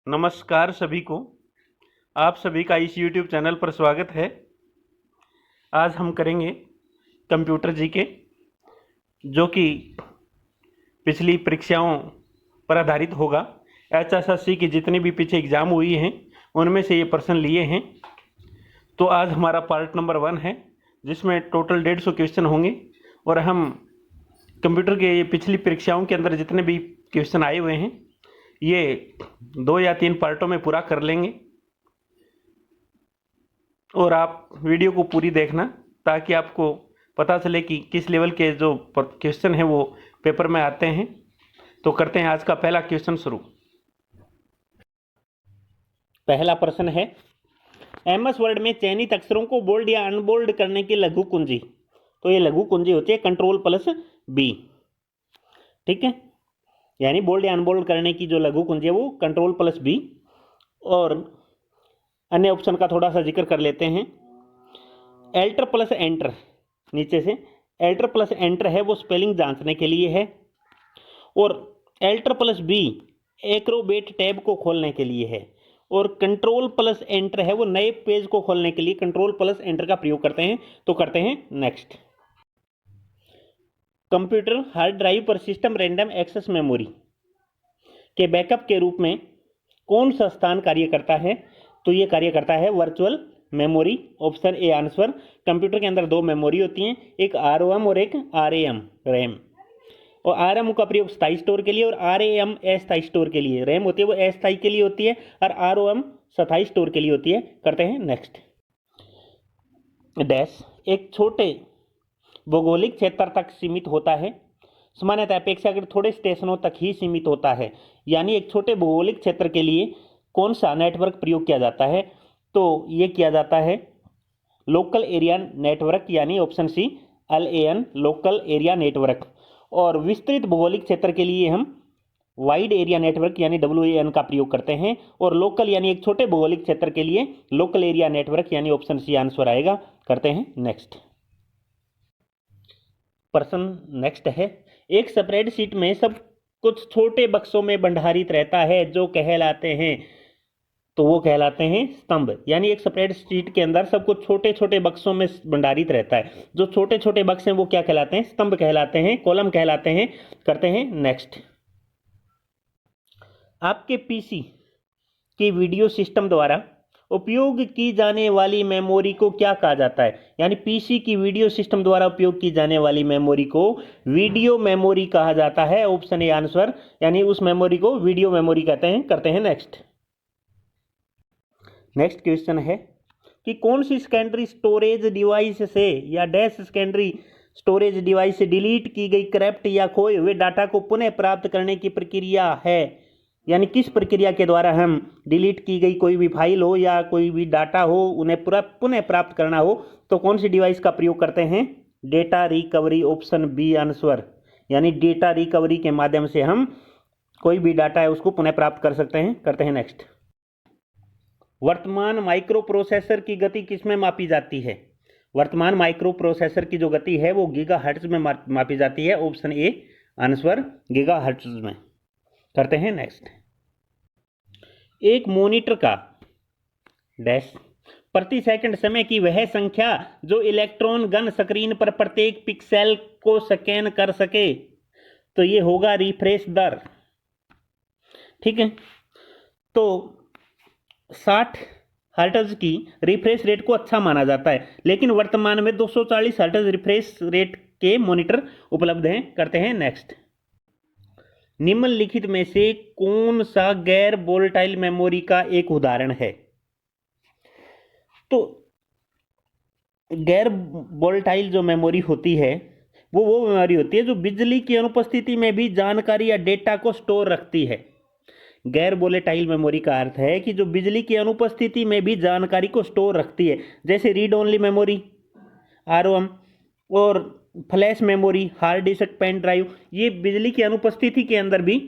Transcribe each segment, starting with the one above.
नमस्कार सभी को। आप सभी का इस YouTube चैनल पर स्वागत है। आज हम करेंगे कंप्यूटर जीके, जो कि पिछली परीक्षाओं पर आधारित होगा। HSSC की जितनी भी पीछे एग्ज़ाम हुई हैं उनमें से ये प्रश्न लिए हैं। तो आज हमारा पार्ट नंबर 1 है, जिसमें टोटल 150 क्वेश्चन होंगे और हम कंप्यूटर के पिछली परीक्षाओं के अंदर जितने भी क्वेश्चन आए हुए हैं ये 2 या 3 पार्टों में पूरा कर लेंगे। और आप वीडियो को पूरी देखना ताकि आपको पता चले कि किस लेवल के जो क्वेश्चन हैं वो पेपर में आते हैं। तो करते हैं आज का पहला क्वेश्चन शुरू। पहला प्रश्न है, MS वर्ड में चयनित अक्षरों को बोल्ड या अनबोल्ड करने की लघु कुंजी। तो ये लघु कुंजी होती है Ctrl+B। ठीक है, यानी बोल्ड या अनबोल्ड करने की जो लघु कुंजी है वो Ctrl+B। और अन्य ऑप्शन का थोड़ा सा जिक्र कर लेते हैं। Alt+Enter, नीचे से Alt+Enter है वो स्पेलिंग जांचने के लिए है, और Alt+B एक्रोबेट टैब को खोलने के लिए है, और Ctrl+Enter है वो नए पेज को खोलने के लिए Ctrl+Enter का प्रयोग करते हैं। तो करते हैं नेक्स्ट। कंप्यूटर हार्ड ड्राइव पर सिस्टम रैंडम एक्सेस मेमोरी के बैकअप के रूप में कौन सा स्थान कार्य करता है? तो ये कार्य करता है virtual memory. Option A answer. Computer के अंदर 2 मेमोरी होती हैं, एक ROM और एक RAM रैम। और ROM का प्रयोग स्थायी स्टोर के लिए और RAM अस्थायी स्टोर के लिए। रैम होती है वो अस्थायी के लिए होती है और ROM स्थायी स्टोर के लिए होती है। करते हैं नेक्स्ट। डैश एक छोटे भौगोलिक क्षेत्र तक सीमित होता है, सामान्यतः अपेक्षाकृत थोड़े स्टेशनों तक ही सीमित होता है। यानी एक छोटे भौगोलिक क्षेत्र के लिए कौन सा नेटवर्क प्रयोग किया जाता है? तो ये किया जाता है लोकल एरिया नेटवर्क, यानी option C LAN, local area network. और विस्तृत भौगोलिक क्षेत्र के लिए हम वाइड एरिया नेटवर्क यानी WAN का प्रयोग करते हैं। और लोकल यानी एक छोटे भौगोलिक क्षेत्र के लिए लोकल एरिया नेटवर्क यानी ऑप्शन सी आंसर आएगा। करते हैं नेक्स्ट। प्रश्न नेक्स्ट है, एक स्प्रेडशीट में सब कुछ छोटे बक्सों में भंडारित रहता है जो कहलाते हैं, तो वो कहलाते हैं स्तंभ। यानी एक स्प्रेडशीट के अंदर सब कुछ छोटे छोटे बक्सों में भंडारित रहता है, जो छोटे छोटे बक्स हैं वो क्या कहलाते हैं? स्तंभ कहलाते हैं, कॉलम कहलाते हैं। करते हैं नेक्स्ट। आपके PC की वीडियो सिस्टम द्वारा उपयोग की जाने वाली मेमोरी को क्या कहा जाता है? यानी PC की वीडियो सिस्टम द्वारा उपयोग की जाने वाली मेमोरी को वीडियो मेमोरी कहा जाता है। ऑप्शन ए आंसर, यानी उस मेमोरी को वीडियो मेमोरी कहते हैं। करते हैं नेक्स्ट। नेक्स्ट क्वेश्चन है कि कौन सी सेकेंडरी स्टोरेज डिवाइस से या डैश सेकेंडरी स्टोरेज डिवाइस से डिलीट की गई करप्ट या खोए हुए डाटा को पुनः प्राप्त करने की प्रक्रिया है? यानी किस प्रक्रिया के द्वारा हम डिलीट की गई कोई भी फाइल हो या कोई भी डाटा हो उन्हें पुनः प्राप्त करना हो, तो कौन सी डिवाइस का प्रयोग करते हैं? Data recovery, option B answer. यानी डेटा रिकवरी के माध्यम से हम कोई भी डाटा है उसको पुनः प्राप्त कर सकते हैं। करते हैं नेक्स्ट। वर्तमान माइक्रो प्रोसेसर की गति किसमें मापी जाती है? वर्तमान माइक्रो प्रोसेसर की जो गति है वो गीगाहर्ट्ज में मापी जाती है। ऑप्शन ए आंसर, गीगाहर्ट्ज में। करते हैं नेक्स्ट। एक मॉनिटर का डैश प्रति सेकंड समय की वह संख्या जो इलेक्ट्रॉन गन स्क्रीन पर प्रत्येक पिक्सेल को स्कैन कर सके, तो ये होगा रिफ्रेश दर। ठीक है, तो 60 हर्ट्ज की रिफ्रेश रेट को अच्छा माना जाता है, लेकिन वर्तमान में 240 हर्ट्ज रिफ्रेश रेट के मॉनिटर उपलब्ध हैं। करते हैं नेक्स्ट। निम्नलिखित में से कौन सा गैर वोलेटाइल मेमोरी का एक उदाहरण है? तो गैर वोलेटाइल जो मेमोरी होती है वो मेमोरी होती है जो बिजली की अनुपस्थिति में भी जानकारी या डेटा को स्टोर रखती है। गैर वोलेटाइल मेमोरी का अर्थ है कि जो बिजली की अनुपस्थिति में भी जानकारी को स्टोर रखती है, जैसे रीड ओनली मेमोरी ROM और flash memory hard disk, pen drive. ये बिजली की अनुपस्थिति के अंदर भी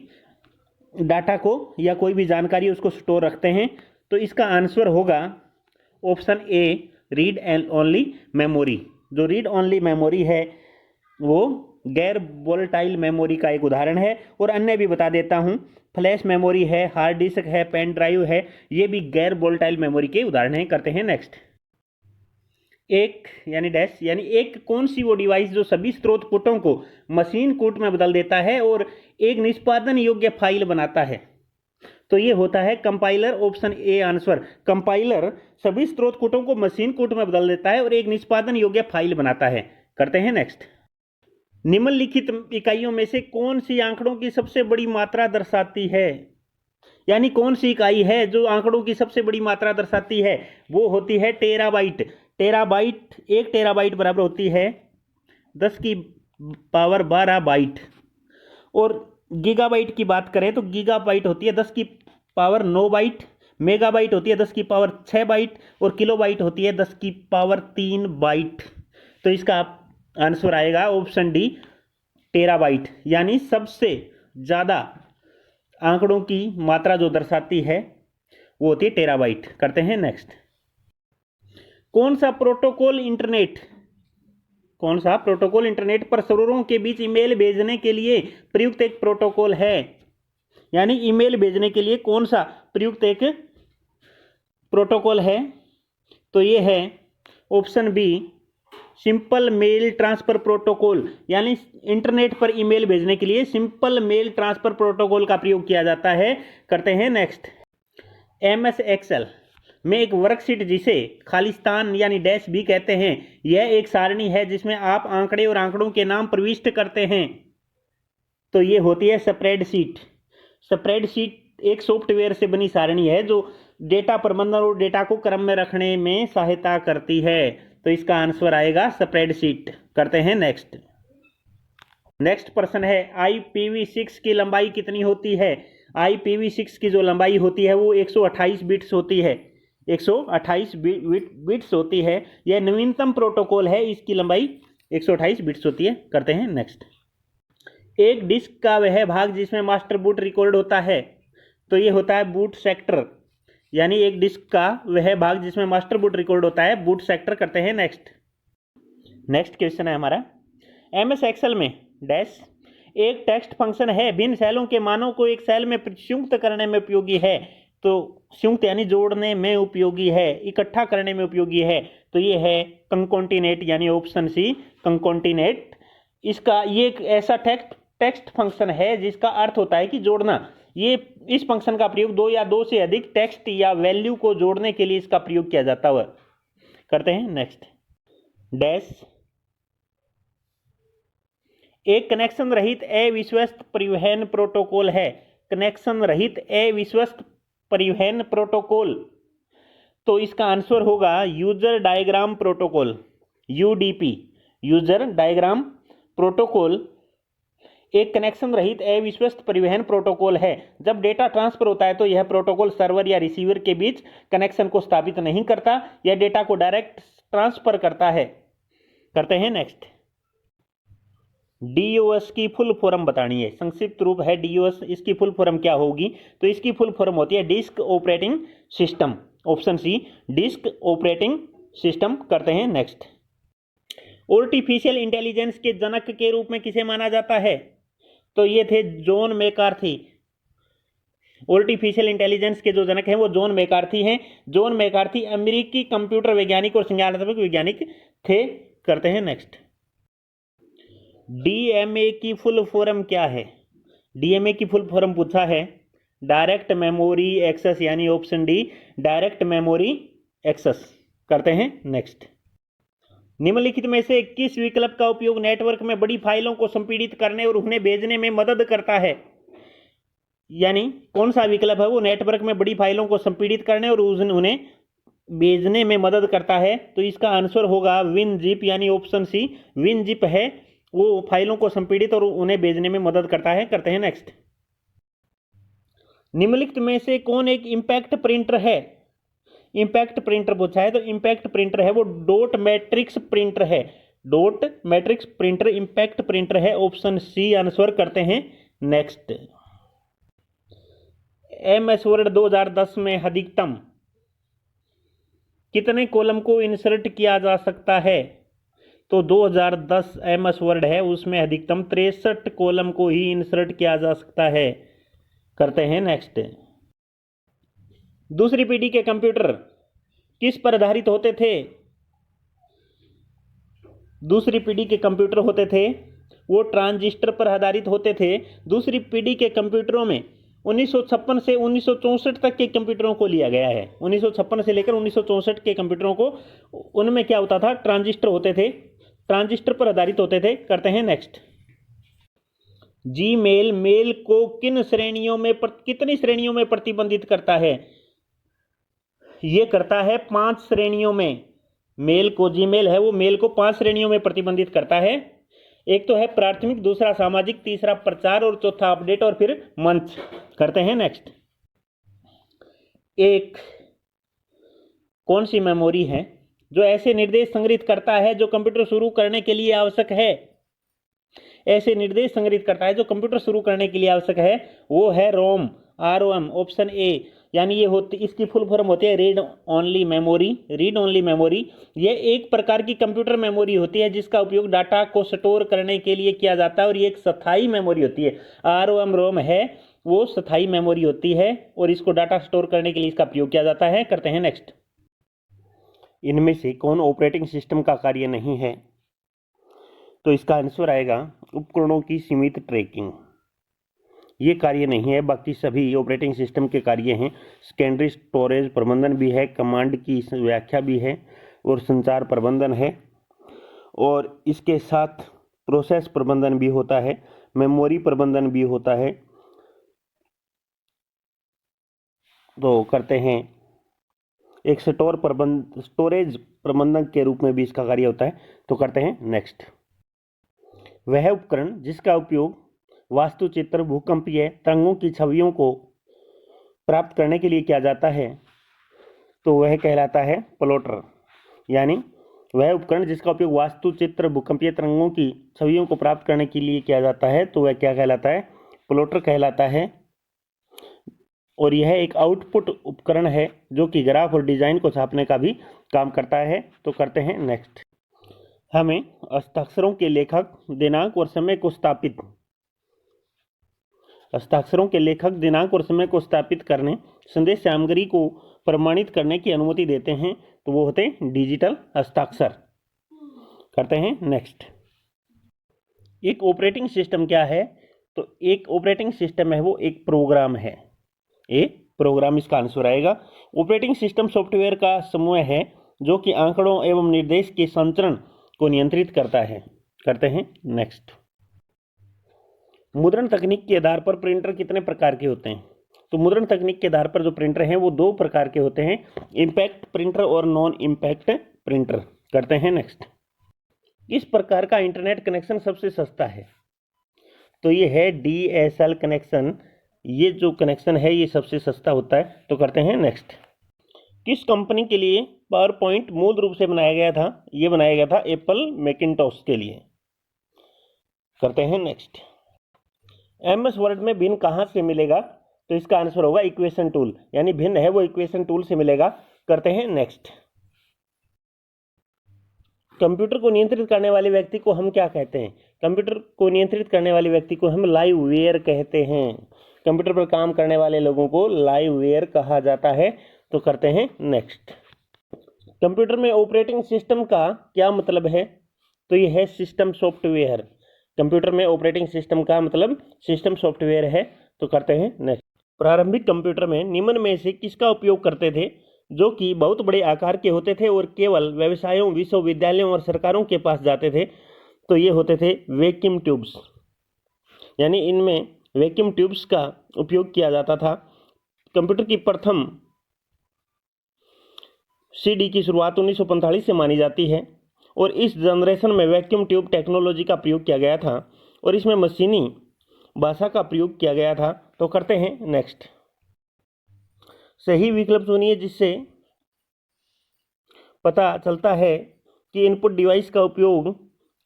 डाटा को या कोई भी जानकारी उसको स्टोर रखते हैं। तो इसका आंसर होगा option A read and only memory. जो रीड ओनली मेमोरी है वो गैर वोलेटाइल मेमोरी का एक उदाहरण है, और अन्य भी बता देता हूं, फ्लैश मेमोरी है, हार्ड डिस्क है, पेन ड्राइव है, ये भी गैर वोलेटाइल मेमोरी के उदाहरण हैं। करते हैं नेक्स्ट। एक यानी डैश यानी एक कौन सी वो डिवाइस जो सभी स्रोत कोटों को मशीन कोड में बदल देता है और एक निष्पादन योग्य फाइल बनाता है? तो ये होता है compiler. Option A answer. Compiler सभी स्रोत कोटों को मशीन कोड में बदल देता है और एक निष्पादन योग्य फाइल बनाता है। करते हैं नेक्स्ट। निम्नलिखित इकाइयों में से कौन सी आंकड़ों की सबसे बड़ी मात्रा दर्शाती है? यानी कौन सी इकाई है जो आंकड़ों की सबसे बड़ी मात्रा दर्शाती है? वो होती है टेराबाइट। टेराबाइट, 1 टेराबाइट बराबर होती है 10 की पावर 12 बाइट। और गीगाबाइट की बात करें तो गीगाबाइट होती है 10 की पावर 9 बाइट, मेगाबाइट होती है 10 की पावर 6 बाइट, और किलोबाइट होती है 10 की पावर 3 बाइट। तो इसका आंसर आएगा ऑप्शन डी, टेराबाइट। यानी सबसे ज़्यादा आंकड़ों की मात्रा जो दर्शाती है वो होती है टेराबाइट। करते हैं नेक्स्ट। कौन सा प्रोटोकॉल इंटरनेट पर सर्वरों के बीच ईमेल भेजने के लिए प्रयुक्त एक प्रोटोकॉल है? यानी ईमेल भेजने के लिए कौन सा प्रयुक्त एक प्रोटोकॉल है? तो ये है option B, simple mail transfer protocol. यानी इंटरनेट पर ईमेल भेजने के लिए सिंपल मेल ट्रांसफर प्रोटोकॉल का प्रयोग किया जाता है। करते हैं नेक्स्ट। MS एक्सेल में एक वर्कशीट जिसे खालिस्तान यानी डैश भी कहते हैं, यह एक सारणी है जिसमें आप आंकड़े और आंकड़ों के नाम प्रविष्ट करते हैं। तो ये होती है स्प्रेडशीट। स्प्रेडशीट एक सॉफ्टवेयर से बनी सारणी है जो डेटा प्रबंधन और डेटा को क्रम में रखने में सहायता करती है। तो इसका आंसर आएगा स्प्रेडशीट। करते हैं नेक्स्ट। नेक्स्ट प्रश्न है, IPv6 की लंबाई कितनी होती है? IPv6 की जो लंबाई होती है वो 128 बिट्स होती है। 128 बिट्स होती है। यह नवीनतम प्रोटोकॉल है, इसकी लंबाई 128 बिट्स होती है। करते हैं नेक्स्ट। एक डिस्क का वह भाग जिसमें मास्टर बूट रिकॉर्ड होता है, तो ये होता है बूट सेक्टर। यानी एक डिस्क का वह भाग जिसमें मास्टर बूट रिकॉर्ड होता है, बूट सेक्टर। करते हैं नेक्स्ट। नेक्स्ट क्वेश्चन है हमारा, MS एक्सेल में डैश एक टेक्स्ट फंक्शन है, भिन्न सेलों के मानों को एक सेल में संयुक्त करने में उपयोगी है। तो संयुक्त यानी जोड़ने में उपयोगी है, इकट्ठा करने में उपयोगी है। तो ये है कंकॉन्टिनेट, यानी ऑप्शन सी कंकॉन्टिनेट। इसका ये एक ऐसा टेक्स्ट फंक्शन है जिसका अर्थ होता है कि जोड़ना। ये इस फंक्शन का प्रयोग दो या दो से अधिक टेक्स्ट या वैल्यू को जोड़ने के लिए इसका प्रयोग किया जाता है। करते हैं नेक्स्ट। डैश एक कनेक्शन रहित अविश्वस्त परिवहन प्रोटोकॉल है। कनेक्शन रहित अविश्वस्त परिवहन प्रोटोकॉल, तो इसका आंसर होगा user diagram protocol, UDP। User diagram protocol एक कनेक्शन रहित अविश्वस्त परिवहन प्रोटोकॉल है। जब डेटा ट्रांसफर होता है तो यह प्रोटोकॉल सर्वर या रिसीवर के बीच कनेक्शन को स्थापित नहीं करता, यह डेटा को डायरेक्ट ट्रांसफर करता है। करते हैं नेक्स्ट। DOS की फुल फॉर्म बतानी है, संक्षिप्त रूप है DOS। इसकी फुल फॉर्म क्या होगी? तो इसकी फुल फॉर्म होती है disk operating system. Option C, disk operating system. करते हैं नेक्स्ट। आर्टिफिशियल इंटेलिजेंस के जनक के रूप में किसे माना जाता है? तो ये थे जॉन मैकार्थी। आर्टिफिशियल इंटेलिजेंस के जो जनक हैं वो जॉन मैकार्थी हैं। जॉन मैकार्थी अमेरिकी कंप्यूटर वैज्ञानिक और संज्ञानात्मक वैज्ञानिक थे। करते हैं नेक्स्ट। DMA की फुल फॉर्म क्या है? DMA की फुल फॉर्म पूछा है डायरेक्ट मेमोरी एक्सेस, यानी option D, direct memory access. करते हैं नेक्स्ट। निम्नलिखित में से किस विकल्प का उपयोग नेटवर्क में बड़ी फाइलों को संपीड़ित करने और उन्हें भेजने में मदद करता है? यानी कौन सा विकल्प है वो नेटवर्क में बड़ी फाइलों को संपीड़ित करने और उन्हें भेजने में मदद करता है? तो इसका आंसर होगा WinZip, यानी ऑप्शन सी WinZip है, वो फाइलों को संपीड़ित और उन्हें भेजने में मदद करता है। करते हैं नेक्स्ट। निम्नलिखित में से कौन एक इंपैक्ट प्रिंटर है? इंपैक्ट प्रिंटर पूछा है, तो इंपैक्ट प्रिंटर है वो डॉट मैट्रिक्स प्रिंटर है। Dot matrix printer impact printer है। Option C answer. करते हैं नेक्स्ट। MS वर्ड 2010 में अधिकतम कितने कॉलम को इंसर्ट किया जा सकता है? तो 2010 MS वर्ड है, उसमें अधिकतम 63 कॉलम को ही इंसर्ट किया जा सकता है। करते हैं नेक्स्ट। दूसरी पीढ़ी के कंप्यूटर किस पर आधारित होते थे? दूसरी पीढ़ी के कंप्यूटर होते थे वो ट्रांजिस्टर पर आधारित होते थे। दूसरी पीढ़ी के कंप्यूटरों में 1956 से 1964 तक के कंप्यूटरों को लिया गया है। 1956 से लेकर 1964 के कंप्यूटरों को, उनमें क्या होता था? ट्रांजिस्टर होते थे, ट्रांजिस्टर पर आधारित होते थे। करते हैं नेक्स्ट। जीमेल मेल को कितनी श्रेणियों में प्रतिबंधित करता है? ये करता है 5 श्रेणियों में। मेल को, जीमेल है वो मेल को 5 श्रेणियों में प्रतिबंधित करता है। एक तो है प्राथमिक, दूसरा सामाजिक, तीसरा प्रचार और चौथा अपडेट और फिर मंच। करते हैं नेक्स्ट। एक कौन सी मेमोरी है जो ऐसे निर्देश संग्रहित करता है जो कंप्यूटर शुरू करने के लिए आवश्यक है? ऐसे निर्देश संग्रहित करता है जो कंप्यूटर शुरू करने के लिए आवश्यक है, वो है रोम, ROM, ऑप्शन ए। यानी ये होती, इसकी फुल फॉर्म होती है read only memory. Read only memory ये एक प्रकार की कंप्यूटर मेमोरी होती है जिसका उपयोग डाटा को स्टोर करने के लिए किया जाता है और ये एक स्थायी मेमोरी होती है। ROM है वो स्थायी मेमोरी होती है और इसको डाटा स्टोर करने के लिए इसका उपयोग किया जाता है। करते हैं नेक्स्ट। इनमें से कौन ऑपरेटिंग सिस्टम का कार्य नहीं है? तो इसका आंसर आएगा उपकरणों की सीमित ट्रैकिंग। ये कार्य नहीं है, बाकी सभी ऑपरेटिंग सिस्टम के कार्य हैं। सेकेंडरी स्टोरेज प्रबंधन भी है, कमांड की व्याख्या भी है और संचार प्रबंधन है, और इसके साथ प्रोसेस प्रबंधन भी होता है, मेमोरी प्रबंधन भी होता है। तो करते हैं, एक स्टोरेज प्रबंधन के रूप में भी इसका कार्य होता है। तो करते हैं नेक्स्ट। वह उपकरण जिसका उपयोग वास्तुचित्र, भूकंपीय तरंगों की छवियों को प्राप्त करने के लिए किया जाता है, तो वह कहलाता है प्लॉटर। यानी वह उपकरण जिसका उपयोग वास्तुचित्र, भूकंपीय तरंगों की छवियों को प्राप्त करने के लिए किया जाता है, तो वह क्या कहलाता है? प्लॉटर कहलाता है। और यह एक आउटपुट उपकरण है जो कि ग्राफ और डिजाइन को छापने का भी काम करता है। तो करते हैं नेक्स्ट। हमें हस्ताक्षरों के लेखक, दिनांक और समय को स्थापित करने, संदेश सामग्री को प्रमाणित करने की अनुमति देते हैं, तो वो होते हैं डिजिटल हस्ताक्षर। करते हैं नेक्स्ट। एक ऑपरेटिंग सिस्टम क्या है? तो एक ऑपरेटिंग सिस्टम है वो एक प्रोग्राम है। प्रोग्राम इसका आंसर आएगा। ऑपरेटिंग सिस्टम सॉफ्टवेयर का समूह है जो कि आंकड़ों एवं निर्देश के संचरण को नियंत्रित करता है। करते हैं नेक्स्ट। मुद्रण तकनीक के आधार पर प्रिंटर कितने प्रकार के होते हैं? तो मुद्रण तकनीक के आधार पर जो प्रिंटर हैं वो 2 प्रकार के होते हैं, इम्पैक्ट प्रिंटर और नॉन इम्पैक्ट प्रिंटर। करते हैं नेक्स्ट। किस प्रकार का इंटरनेट कनेक्शन सबसे सस्ता है? तो ये है DSL कनेक्शन। ये जो कनेक्शन है ये सबसे सस्ता होता है। तो करते हैं नेक्स्ट। किस कंपनी के लिए पावर पॉइंट मूल रूप से बनाया गया था? ये बनाया गया था एप्पल मैकिन्टॉश के लिए। करते हैं नेक्स्ट। MS वर्ड में भिन्न कहाँ से मिलेगा? तो इसका आंसर होगा इक्वेशन टूल। यानी भिन्न है वो इक्वेशन टूल से मिलेगा। करते हैं नेक्स्ट। कंप्यूटर को नियंत्रित करने वाले व्यक्ति को हम क्या कहते हैं? कंप्यूटर को नियंत्रित करने वाले व्यक्ति को हम लाइव वेयर कहते हैं। कंप्यूटर पर काम करने वाले लोगों को लाइव वेयर कहा जाता है। तो करते हैं नेक्स्ट। कंप्यूटर में ऑपरेटिंग सिस्टम का क्या मतलब है? तो ये है सिस्टम सॉफ्टवेयर। कंप्यूटर में ऑपरेटिंग सिस्टम का मतलब सिस्टम सॉफ्टवेयर है। तो करते हैं नेक्स्ट। प्रारंभिक कंप्यूटर में निम्न में से किसका उपयोग करते थे जो कि बहुत बड़े आकार के होते थे और केवल व्यवसायों, विश्वविद्यालयों और सरकारों के पास जाते थे? तो ये होते थे वैक्यूम ट्यूब्स। यानी इनमें वैक्यूम ट्यूब्स का उपयोग किया जाता था। कंप्यूटर की प्रथम CD की शुरुआत 1945 से मानी जाती है और इस जनरेशन में वैक्यूम ट्यूब टेक्नोलॉजी का प्रयोग किया गया था और इसमें मशीनी भाषा का प्रयोग किया गया था। तो करते हैं नेक्स्ट। सही विकल्प चुनिए जिससे पता चलता है कि इनपुट डिवाइस का उपयोग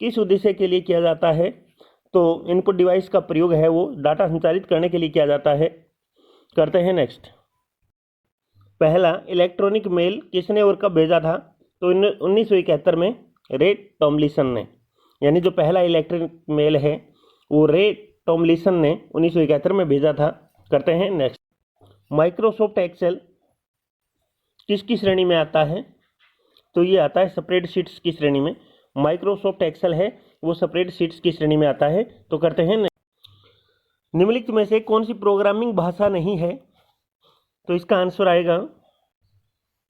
किस उद्देश्य के लिए किया जाता है। तो इनपुट डिवाइस का प्रयोग है वो डाटा संचारित करने के लिए किया जाता है। करते हैं नेक्स्ट। पहला इलेक्ट्रॉनिक मेल किसने और कब भेजा था? तो 1971 में रे टॉमलिसन ने, यानी जो पहला इलेक्ट्रिक मेल है वो रे टॉमलिसन ने 1971 में भेजा था। करते हैं नेक्स्ट। माइक्रोसॉफ्ट एक्सेल किसकी श्रेणी में आता है? तो ये आता है स्प्रेडशीट्स की श्रेणी में। माइक्रोसॉफ्ट एक्सेल है वो स्प्रेडशीट्स की श्रेणी में आता है। तो करते हैं निम्नलिखित में से कौन सी प्रोग्रामिंग भाषा नहीं है? तो इसका आंसर आएगा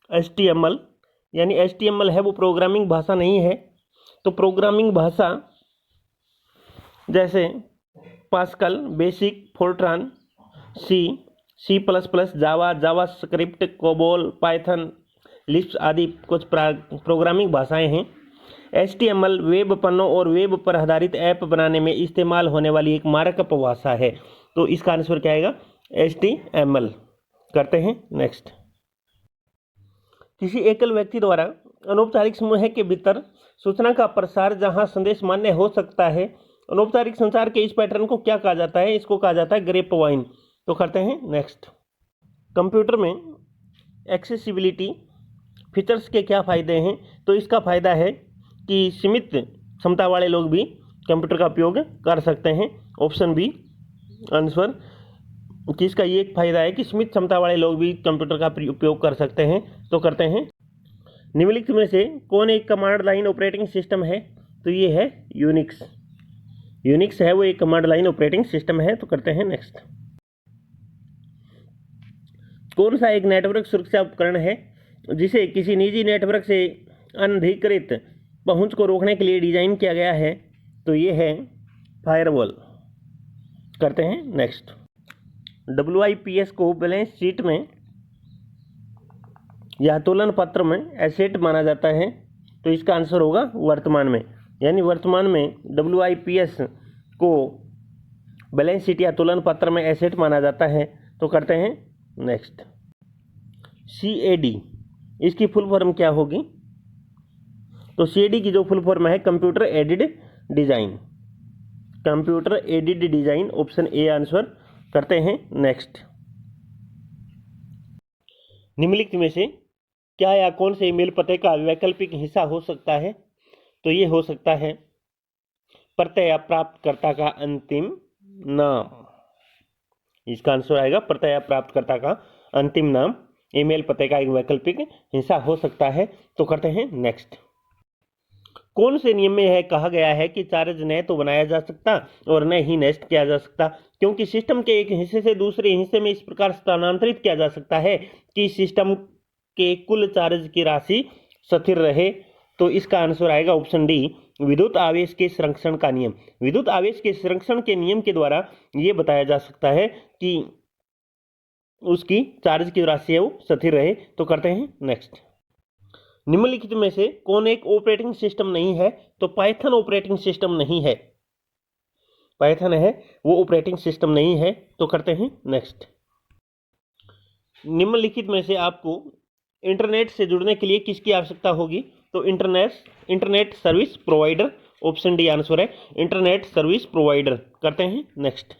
HTML, यानी HTML है वो प्रोग्रामिंग भाषा नहीं है। तो प्रोग्रामिंग भाषा जैसे पास्कल, बेसिक, फोर्ट्रान, C++, जावा, जावास्क्रिप्ट, कोबोल, पाइथन, लिस्प आदि कुछ प्रोग्रामिंग भाषाएं हैं। HTML वेब पन्नों और वेब पर आधारित ऐप बनाने में इस्तेमाल होने वाली एक मार्कअप भाषा है। तो इसका आंसर क्या आएगा? HTML। करते हैं नेक्स्ट। किसी एकल व्यक्ति द्वारा अनौपचारिक समूह के भीतर सूचना का प्रसार जहां संदेश मान्य हो सकता है, अनौपचारिक संचार के इस पैटर्न को क्या कहा जाता है? इसको कहा जाता है ग्रेप वाइन। तो करते हैं नेक्स्ट। कंप्यूटर में एक्सेसिबिलिटी फीचर्स के क्या फ़ायदे हैं? तो इसका फ़ायदा है कि सीमित क्षमता वाले लोग भी कंप्यूटर का उपयोग कर सकते हैं। ऑप्शन बी आंसर कि इसका ये एक फ़ायदा है कि सीमित क्षमता वाले लोग भी कंप्यूटर का उपयोग कर सकते हैं। तो करते हैं निम्नलिखित में से कौन एक कमांड लाइन ऑपरेटिंग सिस्टम है? तो ये है यूनिक्स। यूनिक्स है वो एक कमांड लाइन ऑपरेटिंग सिस्टम है। तो करते हैं नेक्स्ट। कौन सा एक नेटवर्क सुरक्षा उपकरण है जिसे किसी निजी नेटवर्क से अनधिकृत पहुंच को रोकने के लिए डिजाइन किया गया है? तो ये है फायरवॉल। करते हैं नेक्स्ट। WIPS को बैलेंस शीट में या तुलन पत्र में एसेट माना जाता है। तो इसका आंसर होगा वर्तमान में, यानी वर्तमान में WIPS को बैलेंस शीट या तुलन पत्र में एसेट माना जाता है। तो करते हैं नेक्स्ट। CAD इसकी फुल फॉर्म क्या होगी? तो CAD की जो फुल फॉर्म है computer aided design. Computer aided design, option A answer. करते हैं नेक्स्ट। निम्नलिखित में से क्या या कौन से ईमेल पते का वैकल्पिक हिस्सा हो सकता है? तो ये हो सकता है प्रत्यय प्राप्तकर्ता का अंतिम नाम। इसका आंसर आएगा प्रत्यय प्राप्तकर्ता का अंतिम नाम ईमेल पते का एक वैकल्पिक हिस्सा हो सकता है। तो करते हैं नेक्स्ट। कौन से नियम में यह कहा गया है कि चार्ज न तो बनाया जा सकता और न ही नष्ट किया जा सकता, क्योंकि सिस्टम के एक हिस्से से दूसरे हिस्से में इस प्रकार स्थानांतरित किया जा सकता है कि सिस्टम के कुल चार्ज की राशि स्थिर रहे? तो इसका आंसर आएगा ऑप्शन डी, विद्युत आवेश के संरक्षण का नियम। विद्युत आवेश के संरक्षण के नियम के द्वारा ये बताया जा सकता है कि उसकी चार्ज की राशि है वो स्थिर रहे। तो करते हैं नेक्स्ट। निम्नलिखित में से कौन एक ऑपरेटिंग सिस्टम नहीं है? तो पाइथन ऑपरेटिंग सिस्टम नहीं है। पाइथन है वो ऑपरेटिंग सिस्टम नहीं है। तो करते हैं नेक्स्ट। निम्नलिखित में से आपको इंटरनेट से जुड़ने के लिए किसकी आवश्यकता होगी? तो internet service provider, option D answer है इंटरनेट सर्विस प्रोवाइडर। करते हैं नेक्स्ट।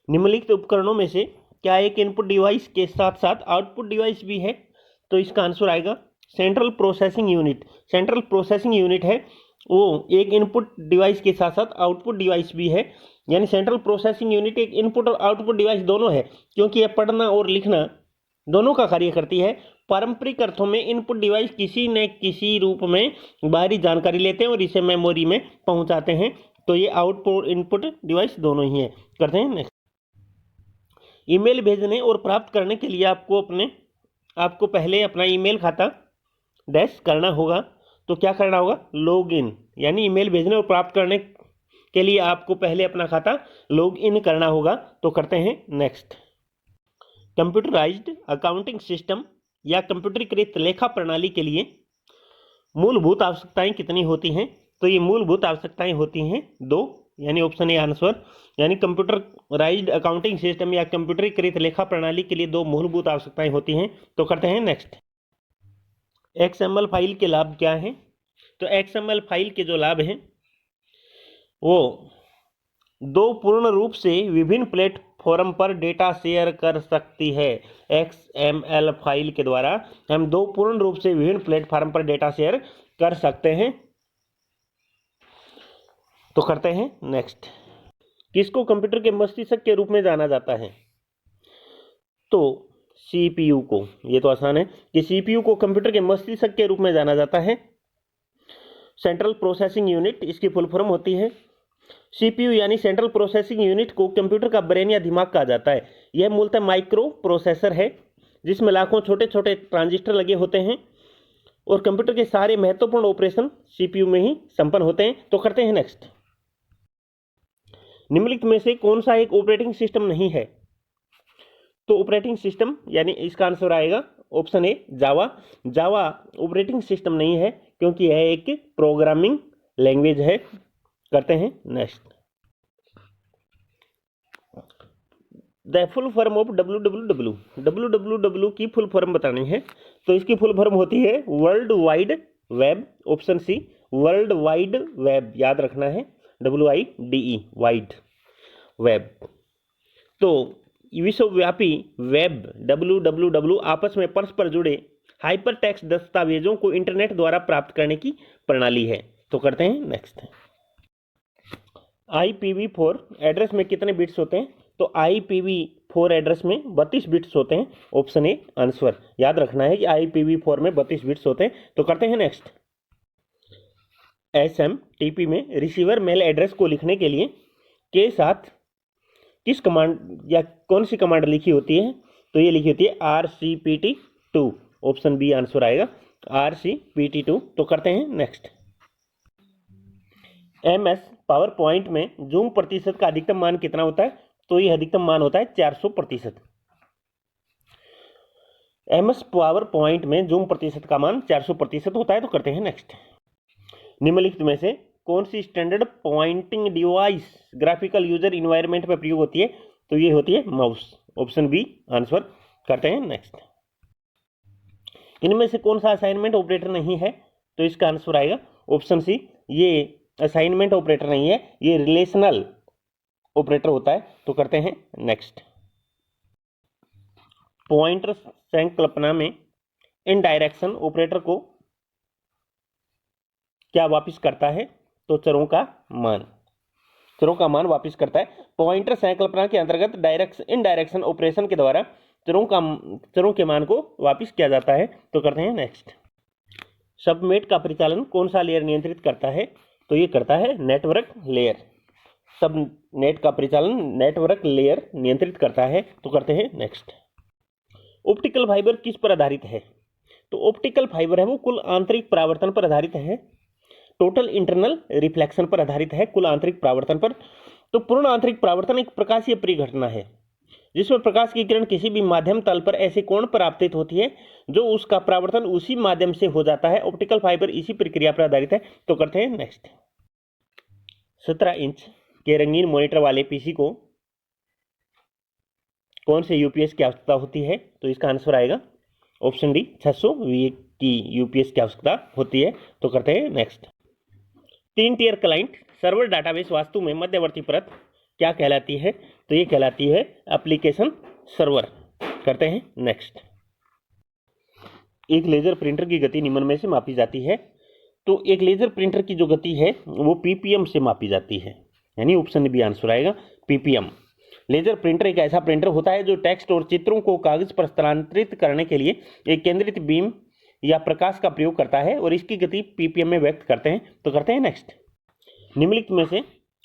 निम्नलिखित उपकरणों में से क्या एक इनपुट डिवाइस के साथ साथ आउटपुट डिवाइस भी है? तो इसका आंसर आएगा central processing unit. Central processing unit है वो एक इनपुट डिवाइस के साथ साथ आउटपुट डिवाइस भी है, यानी सेंट्रल प्रोसेसिंग यूनिट एक इनपुट और आउटपुट डिवाइस दोनों है, क्योंकि यह पढ़ना और लिखना दोनों का कार्य करती है। पारंपरिक अर्थों में इनपुट डिवाइस किसी न किसी रूप में बाहरी जानकारी लेते हैं और इसे मेमोरी में पहुंचाते हैं। तो ये आउटपुट इनपुट डिवाइस दोनों ही है। करते हैं नेक्स्ट। ईमेल भेजने और प्राप्त करने के लिए आपको पहले अपना ईमेल खाता डैश करना होगा। तो क्या करना होगा? लॉग इन, यानी ईमेल भेजने और प्राप्त करने के लिए आपको पहले अपना खाता लॉग इन करना होगा। तो करते हैं नेक्स्ट। कंप्यूटराइज्ड अकाउंटिंग सिस्टम या कंप्यूटरीकृत लेखा प्रणाली के लिए मूलभूत आवश्यकताएं कितनी होती हैं? तो ये मूलभूत आवश्यकताएं होती हैं 2, यानी ऑप्शन ए आंसर। यानी कंप्यूटराइज्ड अकाउंटिंग सिस्टम या कंप्यूटरीकृत लेखा प्रणाली के लिए 2 मूलभूत आवश्यकताएं होती हैं। तो करते हैं नेक्स्ट। XML फाइल के लाभ क्या हैं? तो XML फाइल के जो लाभ हैं वो दो पूर्ण रूप से विभिन्न प्लेटफॉर्म पर डेटा शेयर कर सकती है। XML फाइल के द्वारा हम दो पूर्ण रूप से विभिन्न प्लेटफॉर्म पर डेटा शेयर कर सकते हैं। तो करते हैं नेक्स्ट। किसको कंप्यूटर के मस्तिष्क के रूप में जाना जाता है? तो CPU को। ये तो आसान है कि CPU को कंप्यूटर के मस्तिष्क के रूप में जाना जाता है। सेंट्रल प्रोसेसिंग यूनिट इसकी फुल फॉर्म होती है। CPU यानी सेंट्रल प्रोसेसिंग यूनिट को कंप्यूटर का ब्रेन या दिमाग कहा जाता है। यह मूलतः माइक्रो प्रोसेसर है जिसमें लाखों छोटे छोटे ट्रांजिस्टर लगे होते हैं और कंप्यूटर के सारे महत्वपूर्ण ऑपरेशन CPU में ही संपन्न होते हैं। तो करते हैं नेक्स्ट। निम्नलिखित में से कौन सा एक ऑपरेटिंग सिस्टम नहीं है? तो ऑपरेटिंग सिस्टम यानी इसका आंसर आएगा option A Java. Java operating system नहीं है क्योंकि यह एक प्रोग्रामिंग लैंग्वेज है। करते हैं next. The full form of www। www की फुल फॉर्म बतानी है तो इसकी फुल फॉर्म होती है world wide web. Option C world wide web, याद रखना है WIDE वाइड वेब। तो विश्वव्यापी वेब www आपस में परस्पर जुड़े हाइपर टेक्स्ट दस्तावेजों को इंटरनेट द्वारा प्राप्त करने की प्रणाली है। तो करते हैं नेक्स्ट। IPv4 एड्रेस में कितने बिट्स होते हैं? तो IPv4 एड्रेस में 32 बिट्स होते हैं। ऑप्शन ए आंसर, याद रखना है कि IPv4 में 32 बिट्स होते हैं। तो करते हैं नेक्स्ट। SMTP में रिसीवर मेल एड्रेस को लिखने के लिए के साथ किस कमांड या कौन सी कमांड लिखी होती है? तो ये लिखी होती है RCPT2। ऑप्शन बी आंसर आएगा RCPT2। तो करते हैं नेक्स्ट। MS पावर पॉइंट में जूम प्रतिशत का अधिकतम मान कितना होता है? तो ये अधिकतम मान होता है 400%। MS पावर पॉइंट में जूम प्रतिशत का मान 400% होता है। तो करते हैं नेक्स्ट। निम्नलिखित में से कौन सी standard pointing device graphical user environment में प्रयोग होती है? तो ये होती है माउस। Option B answer. करते हैं नेक्स्ट। इनमें से कौन सा असाइनमेंट ऑपरेटर नहीं है? तो इसका आंसर आएगा ऑप्शन सी। ये असाइनमेंट ऑपरेटर नहीं है, ये रिलेशनल ऑपरेटर होता है। तो करते हैं नेक्स्ट। पॉइंटर संकल्पना में इन डायरेक्शन ऑपरेटर को क्या वापस करता है? तो चरों का मान वापस करता है। पॉइंटर संकल्पना के अंतर्गत इन डायरेक्शन ऑपरेशन के द्वारा चरों के मान को वापस किया जाता है। तो करते हैं नेक्स्ट। सबनेट का परिचालन कौन सा लेयर नियंत्रित करता है? तो ये करता है नेटवर्क लेयर। सबनेट का परिचालन नेटवर्क लेयर नियंत्रित करता है। तो करते हैं नेक्स्ट। ऑप्टिकल फाइबर किस पर आधारित है? तो ऑप्टिकल फाइबर है वो कुल आंतरिक परावर्तन पर आधारित है। टोटल इंटरनल रिफ्लेक्शन पर आधारित है, कुल आंतरिक परावर्तन पर। तो पूर्ण आंतरिक परावर्तन एक प्रकाशीय परिघटना है जिसमें प्रकाश की किरण किसी भी माध्यम तल पर ऐसे कोण पर आपतित होती है जो उसका परावर्तन उसी माध्यम से हो जाता है। ऑप्टिकल फाइबर इसी प्रक्रिया पर आधारित है। तो करते हैं नेक्स्ट। 17 इंच के रंगीन मॉनिटर वाले पीसी को कौन से यूपीएस की आवश्यकता होती है? तो इसका आंसर आएगा ऑप्शन डी 600 VA की यूपीएस की आवश्यकता होती है। तो करते हैं next. 3 tier client server database वास्तु में मध्यवर्ती परत क्या कहलाती है? तो ये कहलाती है एप्लीकेशन सर्वर। करते हैं नेक्स्ट। एक लेजर प्रिंटर की गति निम्न में से मापी जाती है। तो एक लेजर प्रिंटर की जो गति है वो PPM से मापी जाती है, यानी ऑप्शन बी आंसर आएगा PPM। लेजर प्रिंटर एक ऐसा प्रिंटर होता है जो टेक्स्ट और चित्रों को कागज पर स्थानांतरित करने के लिए एक केंद्रित बीम या प्रकाश का प्रयोग करता है और इसकी गति PPM में व्यक्त करते हैं। तो करते हैं नेक्स्ट। निम्नलिखित में से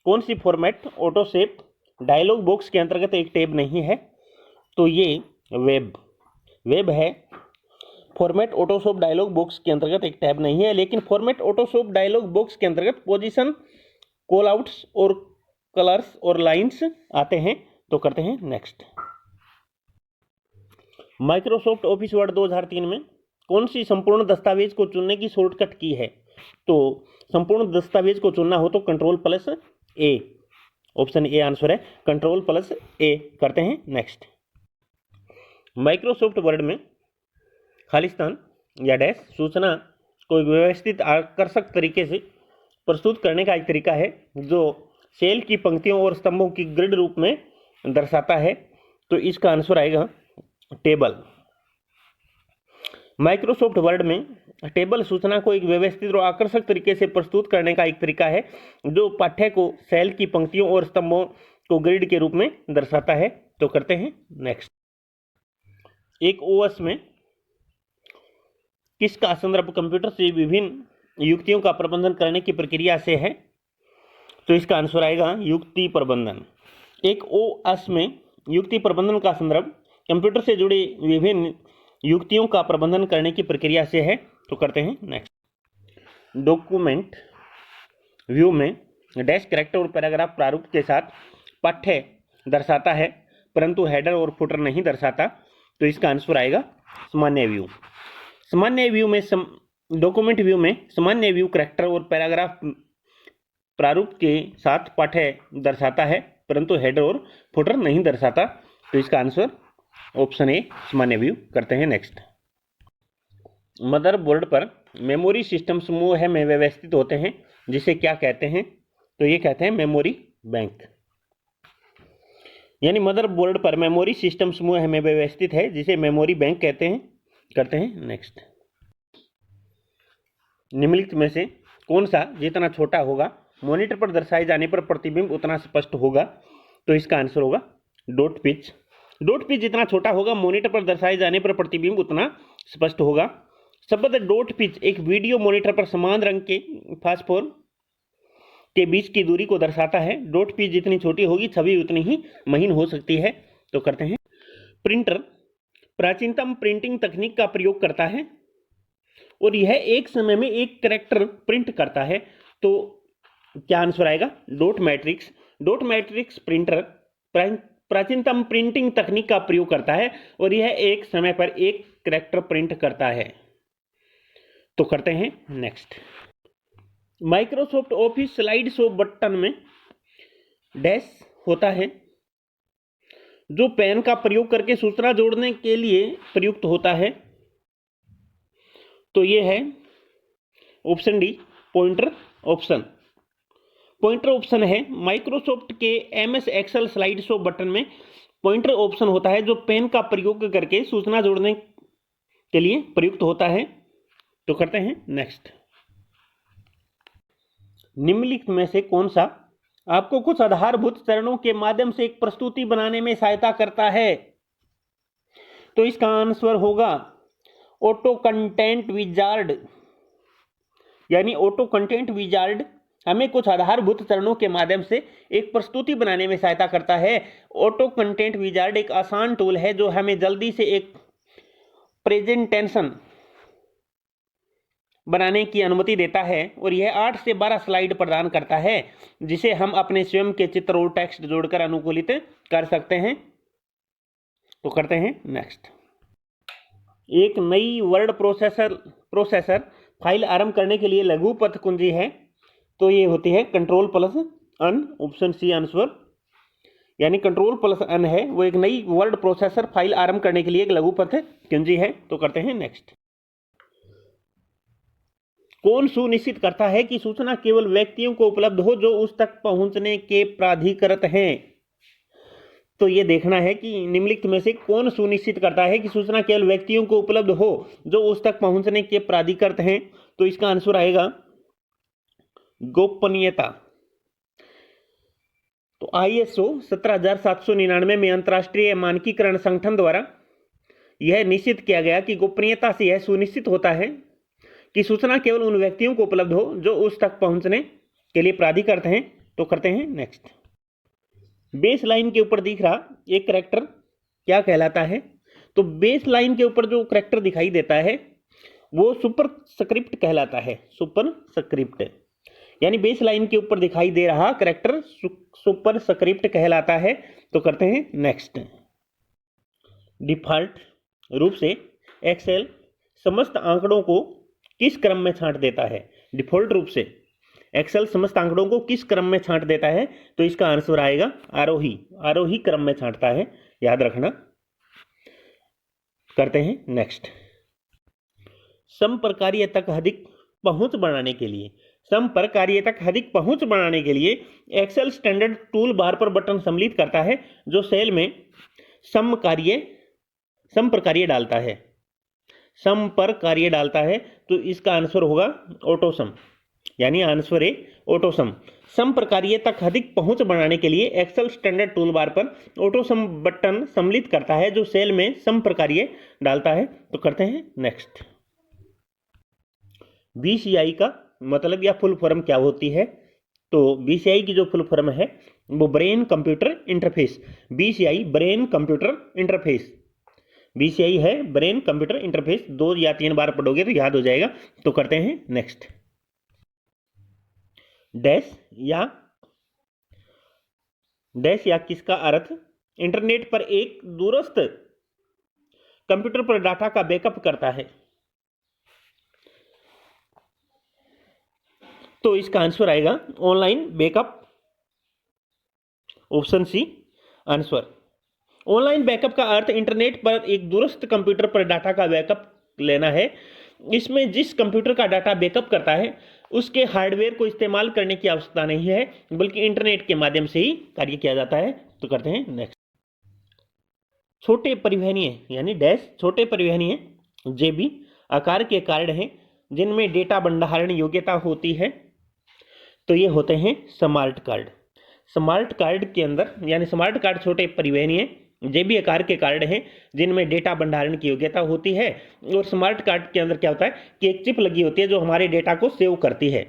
कौन सी फॉर्मेट ऑटोशेप डायलॉग बॉक्स के अंतर्गत एक टैब नहीं है? तो ये वेब है। फॉर्मेट ऑटोशॉप डायलॉग बॉक्स के अंतर्गत एक टैब नहीं है, लेकिन फॉर्मेट ऑटोशॉप डायलॉग बॉक्स के अंतर्गत पोजीशन, कॉल आउट्स और कलर्स और लाइंस आते हैं। तो करते हैं नेक्स्ट। माइक्रोसॉफ्ट ऑफिस वर्ड 2003 में कौन सी संपूर्ण दस्तावेज को चुनने की शॉर्टकट की है? तो संपूर्ण दस्तावेज को चुनना हो तो Ctrl+A। ऑप्शन ए आंसर है Ctrl+A। करते हैं नेक्स्ट। माइक्रोसॉफ्ट वर्ड में खालिस्तान या डैश सूचना को व्यवस्थित आकर्षक तरीके से प्रस्तुत करने का एक तरीका है जो सेल की पंक्तियों और स्तंभों की ग्रिड रूप में दर्शाता है, तो इसका आंसर आएगा टेबल। माइक्रोसॉफ्ट वर्ड में टेबल सूचना को एक व्यवस्थित और आकर्षक तरीके से प्रस्तुत करने का एक तरीका है जो पाठ्य को सेल की पंक्तियों और स्तंभों को ग्रिड के रूप में दर्शाता है। तो करते हैं नेक्स्ट। एक ओएस में किसका संदर्भ कंप्यूटर से विभिन्न युक्तियों का प्रबंधन करने की प्रक्रिया से है? तो इसका आंसर आएगा युक्ति प्रबंधन। एक ओएस में युक्ति प्रबंधन का संदर्भ कंप्यूटर से जुड़ी विभिन्न युक्तियों का प्रबंधन करने की प्रक्रिया से है। तो करते हैं नेक्स्ट। डॉक्यूमेंट व्यू में डैश कैरेक्टर और पैराग्राफ प्रारूप के साथ पाठ्य दर्शाता है परंतु हेडर और फुटर नहीं दर्शाता, तो इसका आंसर आएगा सामान्य व्यू। सामान्य व्यू में डॉक्यूमेंट व्यू में सामान्य व्यू कैरेक्टर और पैराग्राफ प्रारूप के साथ पाठ्य दर्शाता है परंतु हेडर और फुटर नहीं दर्शाता, तो इसका आंसर ऑप्शन ए सामान्य व्यू। करते हैं नेक्स्ट। मदरबोर्ड पर मेमोरी सिस्टम समूह में व्यवस्थित होते हैं जिसे क्या कहते हैं? तो ये कहते हैं मेमोरी बैंक। यानी मदरबोर्ड पर मेमोरी सिस्टम समूह में व्यवस्थित है जिसे मेमोरी बैंक कहते हैं। करते हैं नेक्स्ट। निम्नलिखित में से कौन सा जितना छोटा होगा मॉनिटर पर दर्शाए जाने पर प्रतिबिंब उतना स्पष्ट होगा? तो इसका आंसर होगा डॉट पिच। डॉट पिच जितना छोटा होगा मॉनिटर पर दर्शाए जाने पर प्रतिबिंब उतना स्पष्ट होगा। शब्द डॉट पिच एक वीडियो मॉनिटर पर समान रंग के फास्फोर के बीच की दूरी को दर्शाता है। डॉट पिच जितनी छोटी होगी छवि उतनी ही महीन हो सकती है। तो करते हैं। प्रिंटर प्राचीनतम प्रिंटिंग तकनीक का प्रयोग करता है और यह एक समय में एक कैरेक्टर प्रिंट करता है, तो क्या आंसर आएगा? Dot matrix. Dot matrix printer प्राचीनतम प्रिंटिंग तकनीक का प्रयोग करता है और यह एक समय पर एक कैरेक्टर प्रिंट करता है। तो करते हैं next. Microsoft office slide show button में डैश होता है जो पेन का प्रयोग करके सूचना जोड़ने के लिए प्रयुक्त होता है, तो ये है option D pointer option. Pointer option है माइक्रोसॉफ्ट के MS Excel slide show button में पॉइंटर ऑप्शन होता है जो पेन का प्रयोग करके सूचना जोड़ने के लिए प्रयुक्त होता है। तो करते हैं नेक्स्ट। निम्नलिखित में से कौन सा आपको कुछ आधारभूत चरणों के माध्यम से एक प्रस्तुति बनाने में सहायता करता है? तो इसका आंसर होगा ऑटो कंटेंट विजार्ड। यानी ऑटो कंटेंट विजार्ड हमें कुछ आधारभूत चरणों के माध्यम से एक प्रस्तुति बनाने में सहायता करता है। ऑटो कंटेंट विजार्ड एक आसान टूल है जो हमें जल्दी से एक प्रेजेंटेशन बनाने की अनुमति देता है और यह 8 से 12 स्लाइड प्रदान करता है जिसे हम अपने स्वयं के चित्र और टेक्स्ट जोड़कर अनुकूलित कर सकते हैं। तो करते हैं नेक्स्ट। एक नई वर्ड प्रोसेसर फाइल आरंभ करने के लिए लघु पथ कुंजी है, तो ये होती है Ctrl+N। Option C answer. यानी Ctrl+N है वो एक नई वर्ड प्रोसेसर फाइल आरंभ करने के लिए एक लघु पथ कुंजी है। तो करते हैं नेक्स्ट। कौन सुनिश्चित करता है कि सूचना केवल व्यक्तियों को उपलब्ध हो जो उस तक पहुंचने के प्राधिकृत हैं? तो ये देखना है कि निम्नलिखित में से कौन सुनिश्चित करता है कि सूचना केवल व्यक्तियों को उपलब्ध हो जो उस तक पहुंचने के प्राधिकृत हैं। तो इसका आंसर आएगा गोपनीयता। तो ISO 17799 में अंतर्राष्ट्रीय मानकीकरण संगठन द्वारा यह निश्चित किया गया कि गोपनीयता से यह सुनिश्चित होता है कि सूचना केवल उन व्यक्तियों को उपलब्ध हो जो उस तक पहुंचने के लिए प्राधिकृत हैं। तो करते हैं नेक्स्ट। बेस लाइन के ऊपर दिख रहा एक कैरेक्टर क्या कहलाता है? तो बेस लाइन के ऊपर जो कैरेक्टर दिखाई देता है वो सुपर स्क्रिप्ट कहलाता है। सुपर स्क्रिप्ट यानी बेस लाइन के ऊपर दिखाई दे रहा कैरेक्टर सुपर स्क्रिप्ट कहलाता है। तो करते हैं नेक्स्ट। डिफॉल्ट रूप से एक्सेल समस्त आंकड़ों को किस क्रम में छांट देता है? डिफॉल्ट रूप से एक्सेल समस्त आंकड़ों को किस क्रम में छांट देता है? तो इसका आंसर आएगा आरोही क्रम में छांटता है, याद रखना। करते हैं नेक्स्ट। संप्रकारीय तक अधिक पहुंच बढ़ाने के लिए सम पर कार्य तक अधिक पहुंच बनाने के लिए एक्सेल स्टैंडर्ड टूल बार पर बटन सम्मिलित करता है जो सेल में सम पर कार्य डालता है। सम पर कार्य डालता है तो इसका आंसर होगा ऑटोसम, यानी आंसर ए ऑटोसम। सम पर कार्य तक अधिक पहुंच बनाने के लिए एक्सेल स्टैंडर्ड टूल बार पर ऑटोसम बटन सम्मिलित करता है जो सेल में सम पर कार्य डालता है। तो करते हैं नेक्स्ट। बीसीआई का मतलब या फुल फॉर्म क्या होती है? तो बीसीआई की जो फुल फॉर्म है वो brain computer interface. BCI brain computer interface, BCI है ब्रेन कंप्यूटर इंटरफेस। 2 या 3 बार पढ़ोगे तो याद हो जाएगा। तो करते हैं नेक्स्ट। डैश या किसका अर्थ इंटरनेट पर एक दूरस्थ कंप्यूटर पर डाटा का बैकअप करता है? तो इसका आंसर आएगा online backup, option C answer. Online backup का अर्थ इंटरनेट पर एक दूरस्थ कंप्यूटर पर डाटा का बैकअप लेना है। इसमें जिस कंप्यूटर का डाटा बैकअप करता है उसके हार्डवेयर को इस्तेमाल करने की आवश्यकता नहीं है, बल्कि इंटरनेट के माध्यम से ही कार्य किया जाता है। तो करते हैं नेक्स्ट। छोटे परिवहनीय यानी डैश छोटे परिवहनीय जेबी आकार के कार्ड हैं जिनमें डेटा भंडारण योग्यता होती है। तो ये होते हैं स्मार्ट कार्ड। स्मार्ट कार्ड के अंदर यानी स्मार्ट कार्ड छोटे परिवहनीय जेबी आकार के कार्ड हैं जिनमें डेटा भंडारण की योग्यता होती है। और स्मार्ट कार्ड के अंदर क्या होता है कि एक चिप लगी होती है जो हमारे डेटा को सेव करती है,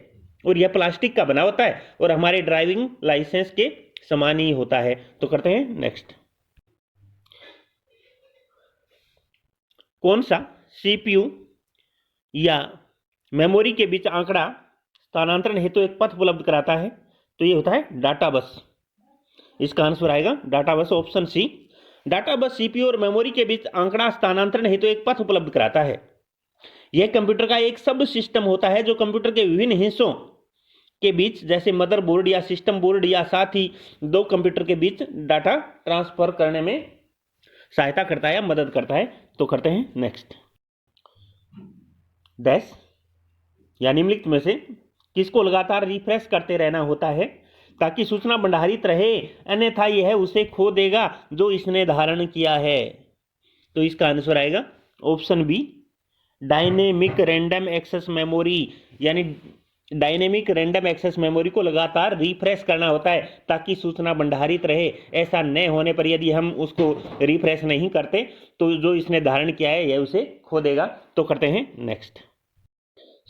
और यह प्लास्टिक का बना होता है और हमारे ड्राइविंग लाइसेंस के समान ही होता है। तो करते हैं नेक्स्ट। कौन सा सीपीयू या मेमोरी के बीच आंकड़ा स्थानांतरण हेतु एक पथ उपलब्ध कराता है? तो ये होता है डाटा बस। इसका आंसर आएगा data bus, option C. Data bus CPU और मेमोरी के बीच आंकड़ा स्थानांतरण हेतु एक पथ उपलब्ध कराता है। यह कंप्यूटर का एक सब सिस्टम होता है जो कंप्यूटर के विभिन्न हिस्सों के बीच जैसे मदरबोर्ड या सिस्टम बोर्ड या साथ ही 2 कंप्यूटर के बीच डाटा ट्रांसफर करने में सहायता करता है या मदद करता है। तो करते हैं नेक्स्ट। डैश या निम्नलिखित में से किसको लगातार रिफ्रेश करते रहना होता है ताकि सूचना भंडारित रहे, अन्यथा यह उसे खो देगा जो इसने धारण किया है? तो इसका आंसर आएगा option B dynamic random access memory, यानी डायनेमिक रैंडम एक्सेस मेमोरी को लगातार रिफ्रेश करना होता है ताकि सूचना भंडारित रहे। ऐसा न होने पर यदि हम उसको रिफ्रेश नहीं करते तो जो इसने धारण किया है यह उसे खो देगा। तो करते हैं नेक्स्ट।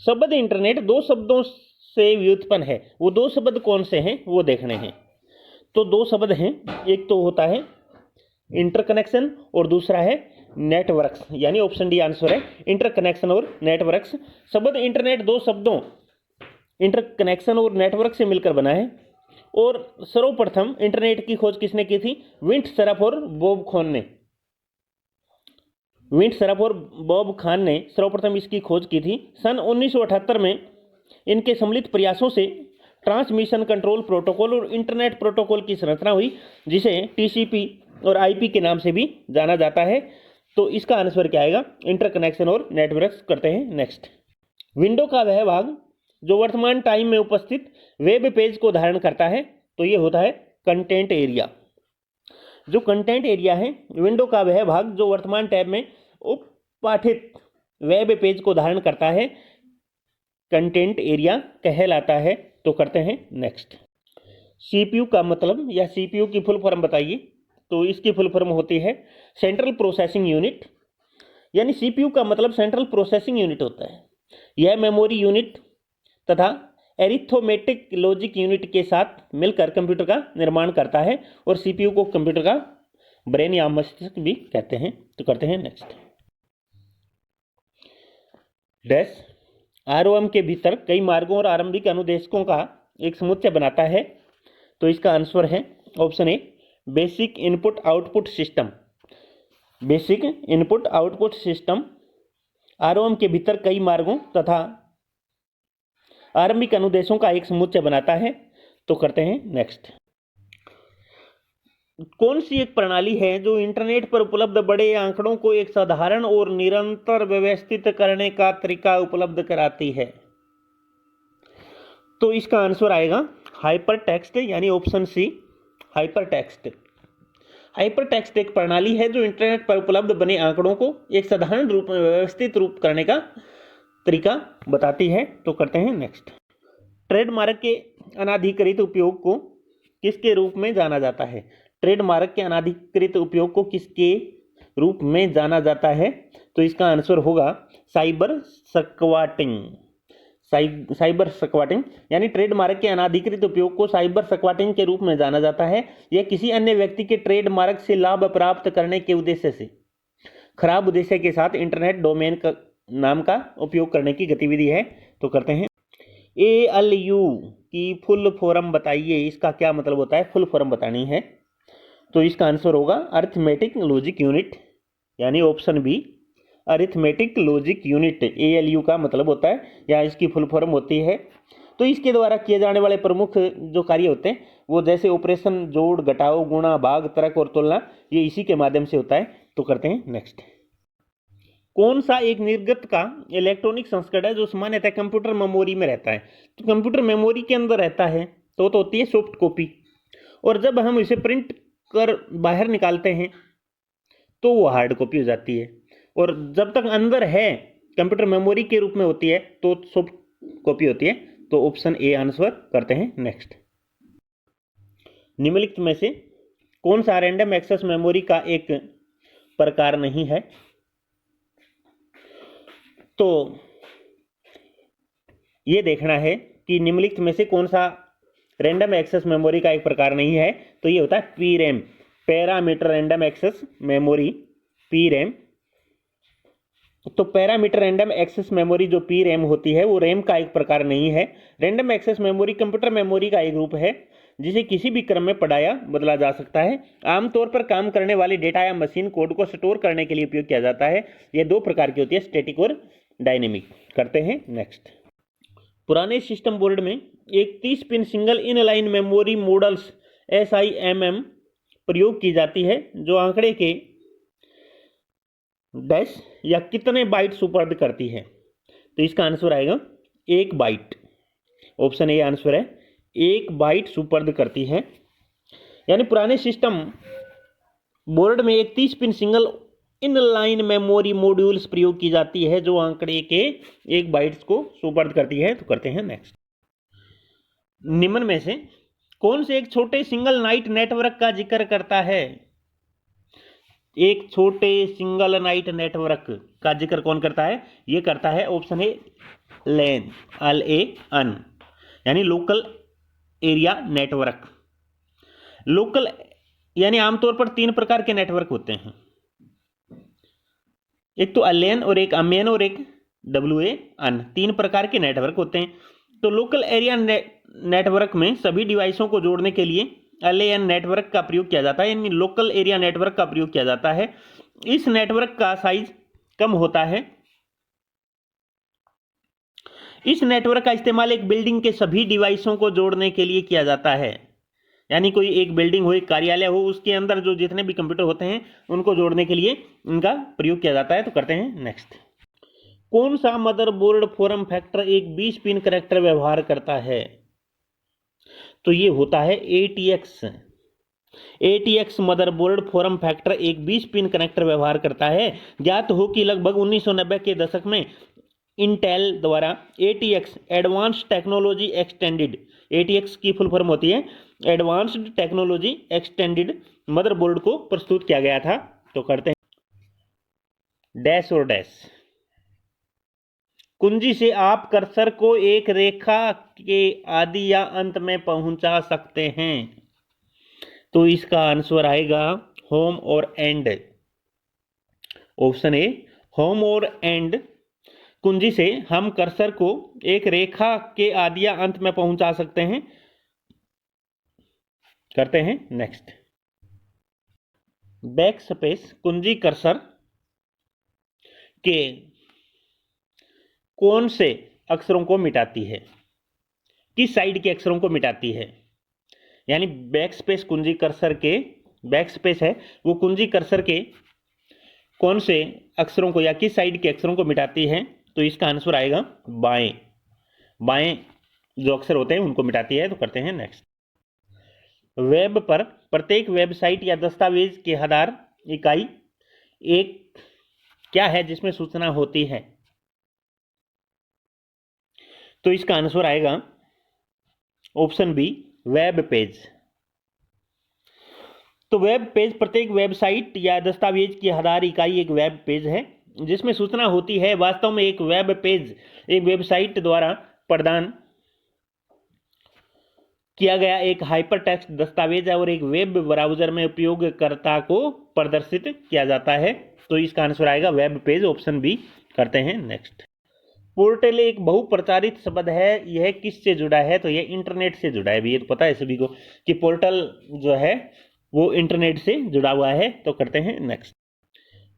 शब्द इंटरनेट 2 शब्दों से व्युत्पन्न है, वो 2 शब्द कौन से हैं वो देखने हैं। तो 2 शब्द हैं, एक तो होता है इंटरकनेक्शन और दूसरा है नेटवर्क्स, यानी ऑप्शन डी आंसर है इंटरकनेक्शन और नेटवर्क्स। शब्द इंटरनेट 2 शब्दों इंटरकनेक्शन और नेटवर्क से मिलकर बना है। और सर्वप्रथम इंटरनेट की खोज किसने की थी? विंटसरफ और बॉब खान ने। विंटसरफ और बॉब खान ने सर्वप्रथम इसकी खोज की थी। सन 1978 में इनके सम्मिलित प्रयासों से ट्रांसमिशन कंट्रोल प्रोटोकॉल और इंटरनेट प्रोटोकॉल की संरचना हुई, जिसे टीसीपी और आईपी के नाम से भी जाना जाता है। तो इसका आंसर क्या आएगा? इंटरकनेक्शन और नेटवर्क्स। करते हैं नेक्स्ट। विंडो का वह भाग जो वर्तमान टाइम में उपस्थित वेब पेज को धारण करता है, तो ये होता है कंटेंट एरिया। जो कंटेंट एरिया है, विंडो का वह भाग जो वर्तमान टैब में उपपाठित वेब पेज को धारण करता है, कंटेंट एरिया कहलाता है। तो करते हैं नेक्स्ट। सीपीयू का मतलब या सीपीयू की फुल फॉर्म बताइए। तो इसकी फुल फॉर्म होती है सेंट्रल प्रोसेसिंग यूनिट, यानी सीपीयू का मतलब सेंट्रल प्रोसेसिंग यूनिट होता है। यह मेमोरी यूनिट तथा एरिथमेटिक लॉजिक यूनिट के साथ मिलकर कंप्यूटर का निर्माण करता है, और सीपीयू को कंप्यूटर का ब्रेन या मस्तिष्क भी कहते हैं। तो करते हैं नेक्स्ट। डैश आरओएम के भीतर कई मार्गों और आरंभिक अनुदेशकों का एक समुच्चय बनाता है। तो इसका आंसर है option A basic input output system. Basic input output system ROM के भीतर कई मार्गों तथा आरंभिक अनुदेशों का एक समुच्चय बनाता है। तो करते हैं नेक्स्ट। कौन सी एक प्रणाली है जो इंटरनेट पर उपलब्ध बड़े आंकड़ों को एक साधारण और निरंतर व्यवस्थित करने का तरीका उपलब्ध कराती है? तो इसका आंसर आएगा हाइपर टेक्स्ट, यानी option C hyper text. Hyper text एक प्रणाली है जो इंटरनेट पर उपलब्ध बने आंकड़ों को एक साधारण रूप में व्यवस्थित रूप करने का तरीका बताती है। तो करते हैं नेक्स्ट। ट्रेडमार्क के अनाधिकृत उपयोग को किसके रूप में जाना जाता है? ट्रेडमार्क के अनाधिकृत उपयोग को किसके रूप में जाना जाता है? तो इसका आंसर होगा साइबर स्क्वाटिंग। साइबर स्क्वाटिंग यानी ट्रेडमार्क के अनाधिकृत उपयोग को साइबर स्क्वाटिंग के रूप में जाना जाता है। यह किसी अन्य व्यक्ति के ट्रेडमार्क से लाभ प्राप्त करने के उद्देश्य से खराब उद्देश्य के साथ इंटरनेट डोमेन का नाम का उपयोग करने की गतिविधि है। तो करते हैं। ALU की फुल फॉर्म बताइए, इसका क्या मतलब होता है? फुल फॉर्म बतानी है। तो इसका आंसर होगा अरिथमेटिक लॉजिक यूनिट, यानी option B arithmetic logic unit. ALU का मतलब होता है या इसकी फुल फॉर्म होती है। तो इसके द्वारा किए जाने वाले प्रमुख जो कार्य होते हैं वो जैसे ऑपरेशन जोड़, घटाव, गुणा, भाग, तर्क और तुलना, ये इसी के माध्यम से होता है। तो करते हैं नेक्स्ट। कौन सा एक निर्गत का इलेक्ट्रॉनिक संस्करण है जो सामान्यतः कंप्यूटर मेमोरी में रहता है? तो कंप्यूटर मेमोरी के अंदर रहता है तो होती है सॉफ्ट कॉपी, और जब हम इसे प्रिंट कर बाहर निकालते हैं तो वो हार्ड कॉपी हो जाती है, और जब तक अंदर है कंप्यूटर मेमोरी के रूप में होती है तो सॉफ्ट कॉपी होती है। तो ऑप्शन ए आंसर। करते हैं नेक्स्ट। निम्नलिखित में से कौन सा रैंडम एक्सेस मेमोरी का एक प्रकार नहीं है? तो ये देखना है कि निम्नलिखित में से कौन सा रैंडम एक्सेस मेमोरी का एक प्रकार नहीं है। तो ये होता है PRAM, parameter random access memory, PRAM। तो पैरामीटर रैंडम एक्सेस मेमोरी जो PRAM होती है वो रैम का एक प्रकार नहीं है। Random access memory computer memory का एक रूप है जिसे किसी भी क्रम में पढ़ाया बदला जा सकता है। आमतौर पर काम करने वाले डेटा या मशीन कोड को स्टोर करने के लिए उपयोग किया जाता है। ये दो प्रकार की होती है, स्टैटिक और डायनेमिक। करते हैं नेक्स्ट। पुराने सिस्टम बोर्ड में एक 30 pin single inline memory models SIMM प्रयोग की जाती है जो आंकड़े के डैश या कितने बाइट सुपर्द करती है? तो इसका आंसर आएगा 1 बाइट। ऑप्शन ए आंसर है 1 बाइट सुपर्द करती है। यानी पुराने सिस्टम बोर्ड में एक 30 pin single inline memory modules प्रयोग की जाती है जो आंकड़े के 1 बाइट्स को सुपर्द करती है। तो करते हैं नेक्स्ट। निम्न में से कौन से एक छोटे सिंगल नाइट नेटवर्क का जिक्र करता है? एक छोटे सिंगल नाइट नेटवर्क का जिक्र कौन करता है? ये करता है ऑप्शन ए LAN, LAN, यानी लोकल एरिया नेटवर्क। लोकल यानी आमतौर पर 3 प्रकार के नेटवर्क होते हैं, एक तो LAN और एक AMAN और एक WAN। 3 प्रकार के नेटवर्क होते हैं। तो लोकल एरिया नेटवर्क में सभी डिवाइसों को जोड़ने के लिए LAN नेटवर्क का प्रयोग किया जाता है, यानी लोकल एरिया नेटवर्क का प्रयोग किया जाता है। इस नेटवर्क का साइज कम होता है। इस नेटवर्क का इस्तेमाल एक बिल्डिंग के सभी डिवाइसों को जोड़ने के लिए किया जाता है, यानी कोई एक बिल्डिंग हो, एक कार्यालय हो, उसके अंदर जो जितने भी कंप्यूटर होते हैं उनको जोड़ने के लिए इनका प्रयोग किया जाता है। तो करते हैं नेक्स्ट। कौन सा मदरबोर्ड फॉर्म फैक्टर एक 20 पिन कनेक्टर व्यवहार करता है? तो ये होता है ATX। ATX motherboard form factor एक 20 पिन कनेक्टर व्यवहार करता है। ज्ञात हो कि लगभग 1990 के दशक में इंटेल द्वारा ATX advanced technology extended, ATX की फुल फॉर्म होती है एडवांस्ड टेक्नोलॉजी एक्सटेंडेड मदरबोर्ड को प्रस्तुत किया गया था। तो करते हैं डैश और डैश। कुंजी से आप कर्सर को एक रेखा के आदि या अंत में पहुंचा सकते हैं। तो इसका आंसर आएगा होम और एंड। ऑप्शन ए होम और एंड। कुंजी से हम कर्सर को एक रेखा के आदि या अंत में पहुंचा सकते हैं। करते हैं नेक्स्ट। बैक स्पेस कुंजी कर्सर के कौन से अक्षरों को मिटाती है? किस साइड के अक्षरों को मिटाती है? यानी बैक स्पेस कुंजी कर्सर के बैक स्पेस है वो कुंजी कर्सर के कौन से अक्षरों को या किस साइड के अक्षरों को मिटाती है? तो इसका आंसर आएगा बाएं। बाएं जो अक्षर होते हैं उनको मिटाती है। तो करते हैं नेक्स्ट। वेब पर प्रत्येक वेबसाइट या दस्तावेज के आधार इकाई एक क्या है जिसमें सूचना होती है? तो इसका आंसर आएगा ऑप्शन बी, वेब पेज। तो वेब पेज प्रत्येक वेबसाइट या दस्तावेज की आधार इकाई एक वेब पेज है जिसमें सूचना होती है। वास्तव में एक वेब पेज एक वेबसाइट द्वारा प्रदान किया गया एक हाइपरटेक्स्ट दस्तावेज है और एक वेब ब्राउज़र में उपयोगकर्ता को प्रदर्शित किया जाता है। तो इसका आंसर आएगा वेब पेज, ऑप्शन बी। करते हैं नेक्स्ट। पोर्टल एक बहुप्रचारित शब्द है, यह किससे जुड़ा है? तो यह इंटरनेट से जुड़ा है। भी ये तो पता है सभी को कि पोर्टल जो है वो इंटरनेट से जुड़ा हुआ है। तो करते हैं नेक्स्ट।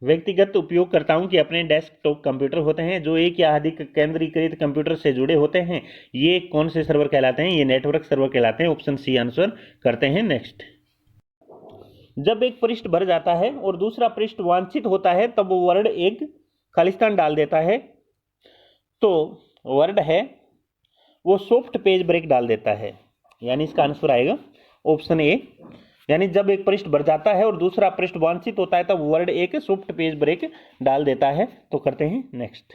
व्यक्तिगत उपयोगकर्ताओं के अपने डेस्कटॉप कंप्यूटर होते हैं जो एक या अधिक केंद्रीकृत कंप्यूटर से जुड़े होते हैं। ये कौन से सर्वर कहलाते हैं? ये नेटवर्क सर्वर कहलाते हैं। Option C answer. करते हैं नेक्स्ट। जब एक पृष्ठ भर जाता है और दूसरा पृष्ठ वांछित होता है तब वर्ड एक खालिस्तान डाल देता है। तो वर्ड है वो सॉफ्ट पेज ब्रेक डाल देता है, यानी इसका आंसर आएगा ऑप्शन ए। यानी जब एक पृष्ठ भर जाता है और दूसरा पृष्ठ वांछित होता है तब वर्ड एक सॉफ्ट पेज ब्रेक डाल देता है। तो करते हैं नेक्स्ट।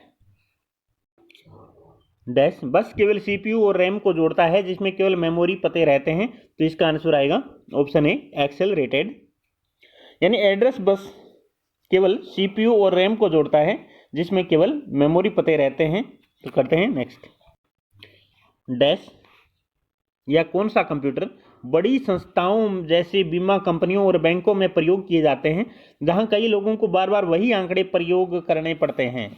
डैश बस केवल सीपीयू और रैम को जोड़ता है जिसमें केवल मेमोरी पते रहते हैं। तो इसका आंसर आएगा ऑप्शन ए, एक्सेलरेटेड। यानी एड्रेस बस केवल सीपीयू और रैम को जोड़ता है जिसमें केवल मेमोरी पते रहते हैं। तो करते हैं नेक्स्ट। डैश या कौन सा कंप्यूटर बड़ी संस्थाओं जैसे बीमा कंपनियों और बैंकों में प्रयोग किए जाते हैं जहां कई लोगों को बार बार वही आंकड़े प्रयोग करने पड़ते हैं?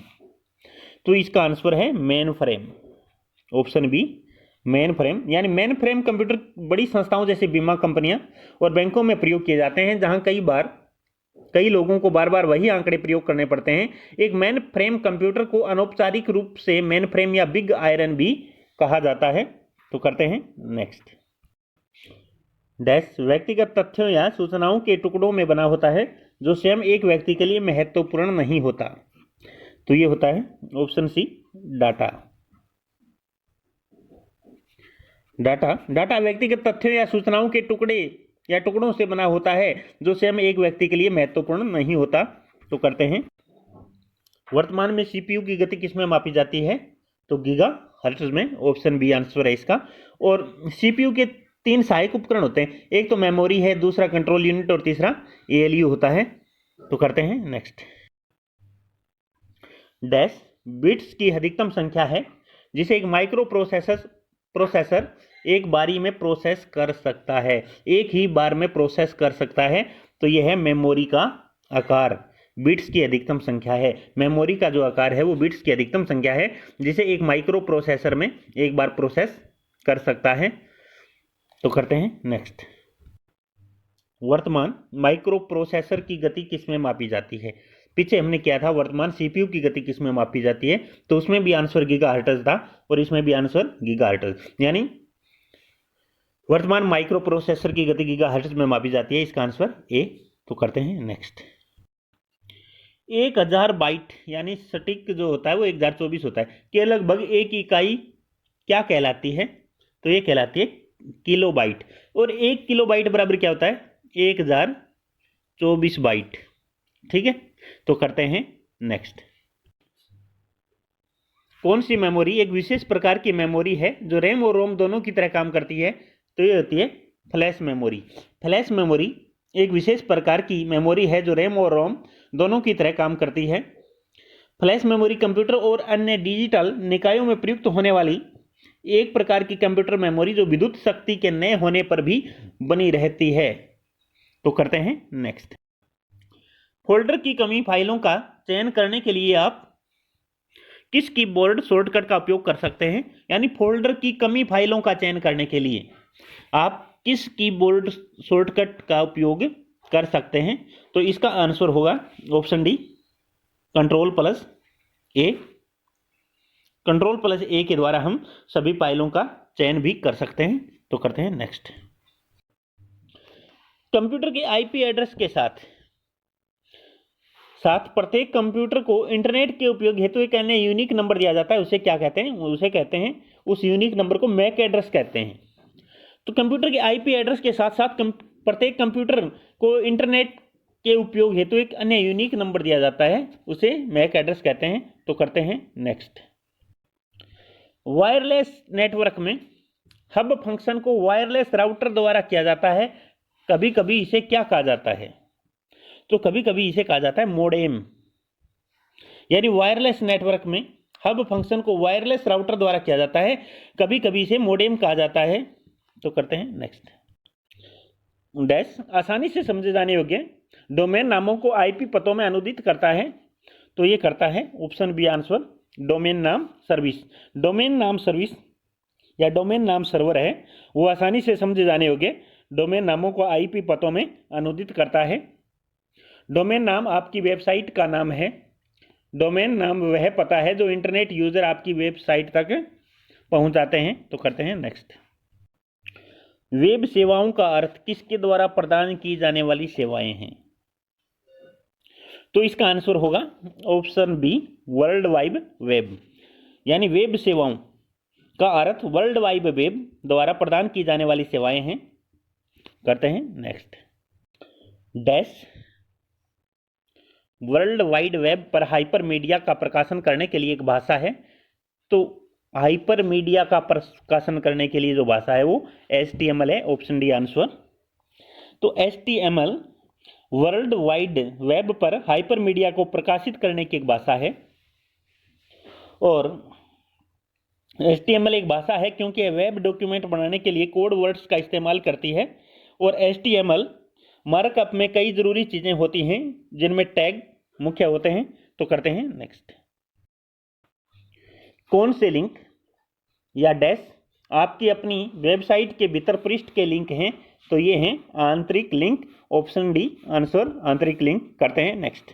तो इसका आंसर है main frame, option B, main frame. यानी मेन फ्रेम कंप्यूटर बड़ी संस्थाओं जैसे बीमा कंपनियां और बैंकों में प्रयोग किए जाते हैं जहां कई लोगों को बार बार वही आंकड़े प्रयोग करने पड़ते हैं। एक मेन फ्रेम कंप्यूटर को अनौपचारिक रूप से मेन फ्रेम या बिग आयरन भी कहा जाता है। तो करते हैं नेक्स्ट। डैश व्यक्तिगत तथ्यों या सूचनाओं के टुकड़ों में बना होता है जो स्वयं एक व्यक्ति के लिए महत्वपूर्ण नहीं होता। तो ये होता है ऑप्शन सी, डाटा। डाटा व्यक्तिगत तथ्यों या सूचनाओं के टुकड़ों से बना होता है जो स्वयं एक व्यक्ति के लिए महत्वपूर्ण नहीं होता। तो करते हैं। वर्तमान में सीपीयू की गति किसमें मापी जाती है? तो गीगा हर्ट्ज में, ऑप्शन बी आंसर है इसका। और सीपीयू के 3 सहायक उपकरण होते हैं, एक तो मेमोरी है, दूसरा कंट्रोल यूनिट और तीसरा एएलयू होता है। तो करते हैं नेक्स्ट। डैश बिट्स की अधिकतम संख्या है जिसे एक माइक्रो प्रोसेसर एक बारी में प्रोसेस कर सकता है, एक ही बार में प्रोसेस कर सकता है। तो यह है मेमोरी का आकार, बिट्स की अधिकतम संख्या है। मेमोरी का जो आकार है वो बिट्स की अधिकतम संख्या है जिसे एक माइक्रो प्रोसेसर में एक बार प्रोसेस कर सकता है। तो करते हैं नेक्स्ट। वर्तमान माइक्रो प्रोसेसर की गति किसमें मापी जाती है? पीछे हमने किया था वर्तमान सीपीयू की गति किसमें मापी जाती है, तो उसमें भी आंसर गीगाहर्ट्ज था और इसमें भी आंसर गीगाहर्ट्ज। यानी वर्तमान माइक्रो प्रोसेसर की गति गीगाहर्ट्ज में मापी जाती है, इसका आंसर ए। तो करते हैं नेक्स्ट। 1000 बाइट यानी सटीक जो होता है वो 1024 होता है कि लगभग एक इकाई क्या कहलाती है? तो ये कहलाती है किलो बाइट। और 1 किलो बाइट बराबर क्या होता है? 1024 बाइट। ठीक है, तो करते हैं नेक्स्ट। कौन सी मेमोरी एक विशेष प्रकार की मेमोरी है जो रैम और रोम दोनों की तरह काम करती है? तो ये होती है फ्लैश मेमोरी। फ्लैश मेमोरी एक विशेष प्रकार की मेमोरी है जो रैम और रोम दोनों की तरह काम करती है। फ्लैश मेमोरी कंप्यूटर और अन्य डिजिटल निकायों में प्रयुक्त होने वाली एक प्रकार की कंप्यूटर मेमोरी जो विद्युत शक्ति के न होने पर भी बनी रहती है। तो करते हैं नेक्स्ट। फोल्डर की कमी फाइलों का चयन करने के लिए आप किस कीबोर्ड शॉर्टकट का उपयोग कर सकते हैं? यानी फोल्डर की कमी फाइलों का चयन करने के लिए आप किस कीबोर्ड शॉर्टकट का उपयोग कर सकते हैं? तो इसका आंसर होगा ऑप्शन डी, कंट्रोल प्लस ए। कंट्रोल प्लस ए के द्वारा हम सभी फाइलों का चयन भी कर सकते हैं। तो करते हैं नेक्स्ट। कंप्यूटर के आईपी एड्रेस के साथ प्रत्येक कंप्यूटर को इंटरनेट के उपयोग हेतु एक अन्य यूनिक नंबर दिया जाता है, उसे क्या कहते हैं? उसे कहते हैं उस यूनिक नंबर को मैक एड्रेस कहते हैं। तो कंप्यूटर के आईपी एड्रेस के साथ साथ प्रत्येक कंप्यूटर को इंटरनेट के उपयोग हेतु एक अन्य यूनिक नंबर दिया जाता है, उसे मैक एड्रेस कहते हैं। तो करते हैं नेक्स्ट। वायरलेस नेटवर्क में हब फंक्शन को वायरलेस राउटर द्वारा किया जाता है। कभी कभी इसे क्या कहा जाता है? तो कभी कभी इसे कहा जाता है मोडेम। यानी वायरलेस नेटवर्क में हब फंक्शन को वायरलेस राउटर द्वारा किया जाता है, कभी कभी इसे मोडेम कहा जाता है। तो करते हैं नेक्स्ट। डैश आसानी से समझे जाने योग्य डोमेन नामों को आईपी पतों में अनुदित करता है। तो ये करता है ऑप्शन बी आंसर, डोमेन नाम सर्विस। डोमेन नाम सर्विस या डोमेन नाम सर्वर है, वो आसानी से समझे जाने योग्य डोमेन नामों को आईपी पतों में अनुदित करता है। डोमेन नाम आपकी वेबसाइट का नाम है। डोमेन नाम वह पता है जो इंटरनेट यूजर आपकी वेबसाइट तक पहुंचाते हैं। तो करते हैं नेक्स्ट। वेब सेवाओं का अर्थ किसके द्वारा प्रदान की जाने वाली सेवाएं हैं? तो इसका आंसर होगा option B, world wide web. यानी वेब सेवाओं का अर्थ वर्ल्ड वाइड वेब द्वारा प्रदान की जाने वाली सेवाएं हैं। करते हैं next. Dash world wide web पर हाइपर मीडिया का प्रकाशन करने के लिए एक भाषा है। तो हाइपर मीडिया का प्रकाशन करने के लिए जो भाषा है वो HTML है, ऑप्शन डी आंसर। तो HTML वर्ल्ड वाइड वेब पर हाइपर मीडिया को प्रकाशित करने की एक भाषा है। और HTML एक भाषा है क्योंकि वेब डॉक्यूमेंट बनाने के लिए कोड वर्ड्स का इस्तेमाल करती है। और HTML मार्कअप में कई जरूरी चीजें होती हैं जिनमें टैग मुख्य होते हैं। तो करते हैं नेक्स्ट। कौन से लिंक या डैश आपकी अपनी वेबसाइट के भीतर पृष्ठ के लिंक हैं? तो ये हैं आंतरिक लिंक, ऑप्शन डी आंसर, आंतरिक लिंक। करते हैं नेक्स्ट।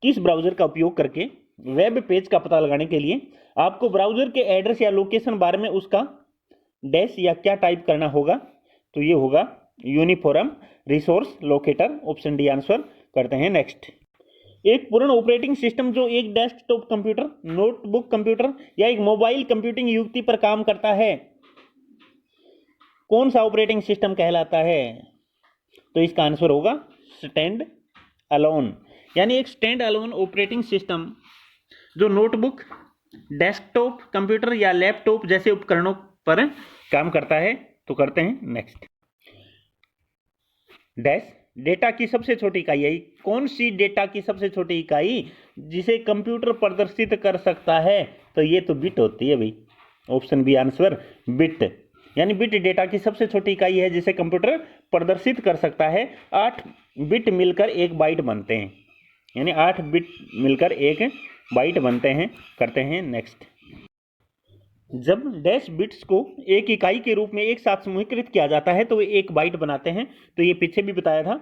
किस ब्राउजर का उपयोग करके वेब पेज का पता लगाने के लिए आपको ब्राउजर के एड्रेस या लोकेशन बार में उसका डैश या क्या टाइप करना होगा? तो ये होगा uniform resource locator, option D answer. करते हैं नेक्स्ट। एक पूर्ण ऑपरेटिंग सिस्टम जो एक डेस्कटॉप कंप्यूटर, नोटबुक कंप्यूटर या एक मोबाइल कंप्यूटिंग युक्ति पर काम करता है, कौन सा ऑपरेटिंग सिस्टम कहलाता है? तो इसका आंसर होगा स्टैंड अलोन। यानी एक स्टैंड अलोन ऑपरेटिंग सिस्टम जो नोटबुक, डेस्कटॉप कंप्यूटर या लैपटॉप जैसे उपकरणों पर काम करता है। तो करते हैं नेक्स्ट। डैश डेटा की सबसे छोटी इकाई है। कौन सी डेटा की सबसे छोटी इकाई जिसे कंप्यूटर प्रदर्शित कर सकता है? तो ये तो बिट होती है भाई, ऑप्शन बी आंसर, बिट। यानी बिट डेटा की सबसे छोटी इकाई है जिसे कंप्यूटर प्रदर्शित कर सकता है। 8 बिट मिलकर एक बाइट बनते हैं। यानी 8 बिट मिलकर एक बाइट बनते हैं। करते हैं नेक्स्ट। जब डैश बिट्स को एक इकाई के रूप में एक साथ समूहीकृत किया जाता है तो वे एक बाइट बनाते हैं। तो ये पीछे भी बताया था,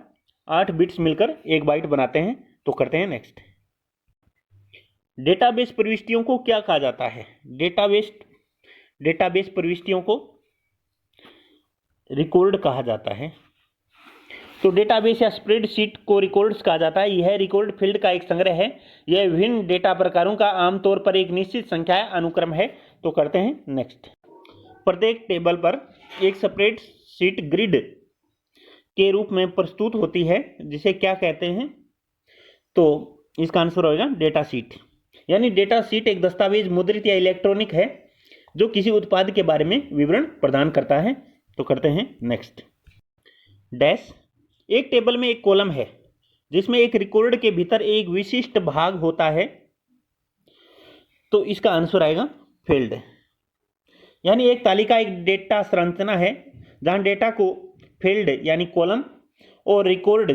8 बिट्स मिलकर एक बाइट बनाते हैं। तो करते हैं नेक्स्ट। डेटाबेस प्रविष्टियों को क्या कहा जाता है? डेटाबेस प्रविष्टियों को रिकॉर्ड कहा जाता है। तो डेटाबेस या स्प्रेडशीट को रिकॉर्ड्स कहा जाता है। यह रिकॉर्ड फील्ड का एक संग्रह है। यह विभिन्न डेटा प्रकारों का आमतौर पर एक निश्चित संख्या अनुक्रम है। तो करते हैं नेक्स्ट। प्रत्येक टेबल पर एक स्प्रेडशीट ग्रिड के रूप में प्रस्तुत होती है, जिसे क्या कहते हैं? तो इसका आंसर होगा डेटा शीट। यानी डेटा शीट एक दस्तावेज मुद्रित या इलेक्ट्रॉनिक है जो किसी उत्पाद के बारे में विवरण प्रदान करता है। तो करते हैं नेक्स्ट। डैश एक टेबल में एक कॉलम है जिसमें एक रिकॉर्ड के भीतर एक विशिष्ट भाग होता है। तो इसका आंसर आएगा फील्ड। यानी एक तालिका एक डेटा संरचना है जहां डेटा को फील्ड यानी कॉलम और रिकॉर्ड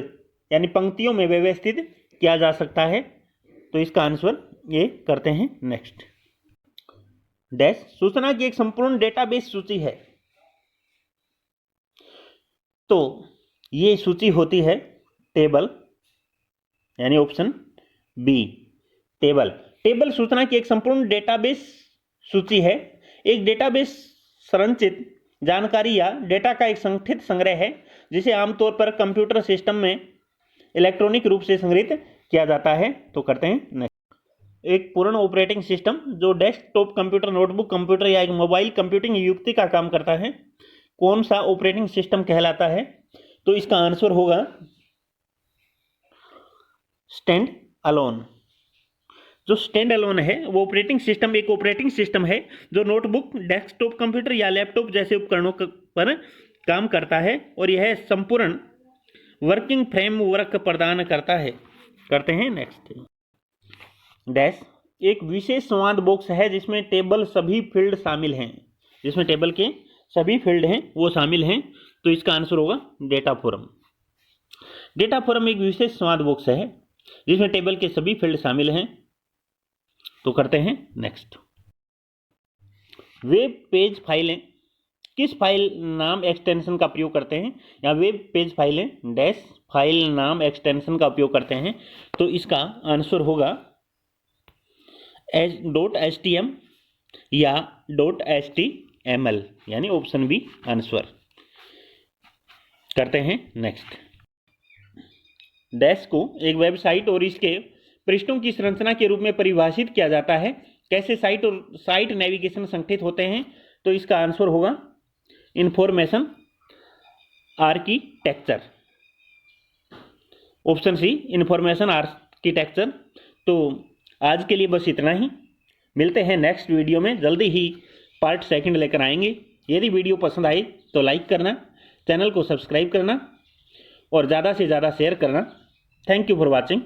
यानी पंक्तियों में व्यवस्थित किया जा सकता है। तो इसका आंसर ये करते हैं नेक्स्ट। डैश सूचना की एक संपूर्ण डेटाबेस सूची है। तो ये सूची होती है टेबल, यानी ऑप्शन बी टेबल। टेबल सूचना की एक संपूर्ण डेटाबेस सूची है। एक डेटाबेस संरचित जानकारी या डेटा का एक संगठित संग्रह है जिसे आमतौर पर कंप्यूटर सिस्टम में इलेक्ट्रॉनिक रूप से संग्रहित किया जाता है। तो करते हैं नेक्स्ट। एक पूर्ण ऑपरेटिंग सिस्टम जो डेस्कटॉप कंप्यूटर, नोटबुक कंप्यूटर या एक मोबाइल कंप्यूटिंग युक्ति का काम करता है, कौन सा ऑपरेटिंग सिस्टम कहलाता है? तो इसका आंसर होगा स्टैंड अलोन। जो स्टैंड अलोन है वो ऑपरेटिंग सिस्टम एक ऑपरेटिंग सिस्टम है जो नोटबुक, डेस्कटॉप कंप्यूटर या लैपटॉप जैसे उपकरणों पर काम करता है और यह संपूर्ण वर्किंग फ्रेमवर्क प्रदान करता है। करते हैं नेक्स्ट। डैश एक विशेष संवाद बॉक्स है जिसमें टेबल सभी फील्ड शामिल हैं, जिसमें टेबल के सभी फील्ड हैं वो शामिल हैं, तो इसका आंसर होगा डेटा फोरम। डेटा फोरम एक विशेष संवाद बॉक्स है जिसमें टेबल के सभी फील्ड शामिल हैं, तो करते हैं नेक्स्ट। वेब पेज फाइलें किस फाइल नाम एक्सटेंशन का प्रयोग करते हैं? या वेब पेज फाइलें डैश फाइल नाम एक्सटेंशन का उपयोग करते हैं, तो इसका आंसर होगा .htm या .html, यानी ऑप्शन बी आंसर। करते हैं नेक्स्ट। डैश को एक वेबसाइट और इसके पृष्ठों की संरचना के रूप में परिभाषित किया जाता है। कैसे साइट और साइट नेविगेशन संगठित होते हैं, तो इसका आंसर होगा information architecture, option C information architecture. तो आज के लिए बस इतना ही, मिलते हैं नेक्स्ट वीडियो में, जल्दी ही पार्ट सेकंड लेकर आएंगे। यदि वीडियो पसंद आए तो लाइक करना, चैनल को सब्सक्राइब करना और ज़्यादा से ज़्यादा शेयर करना। Thank you for watching.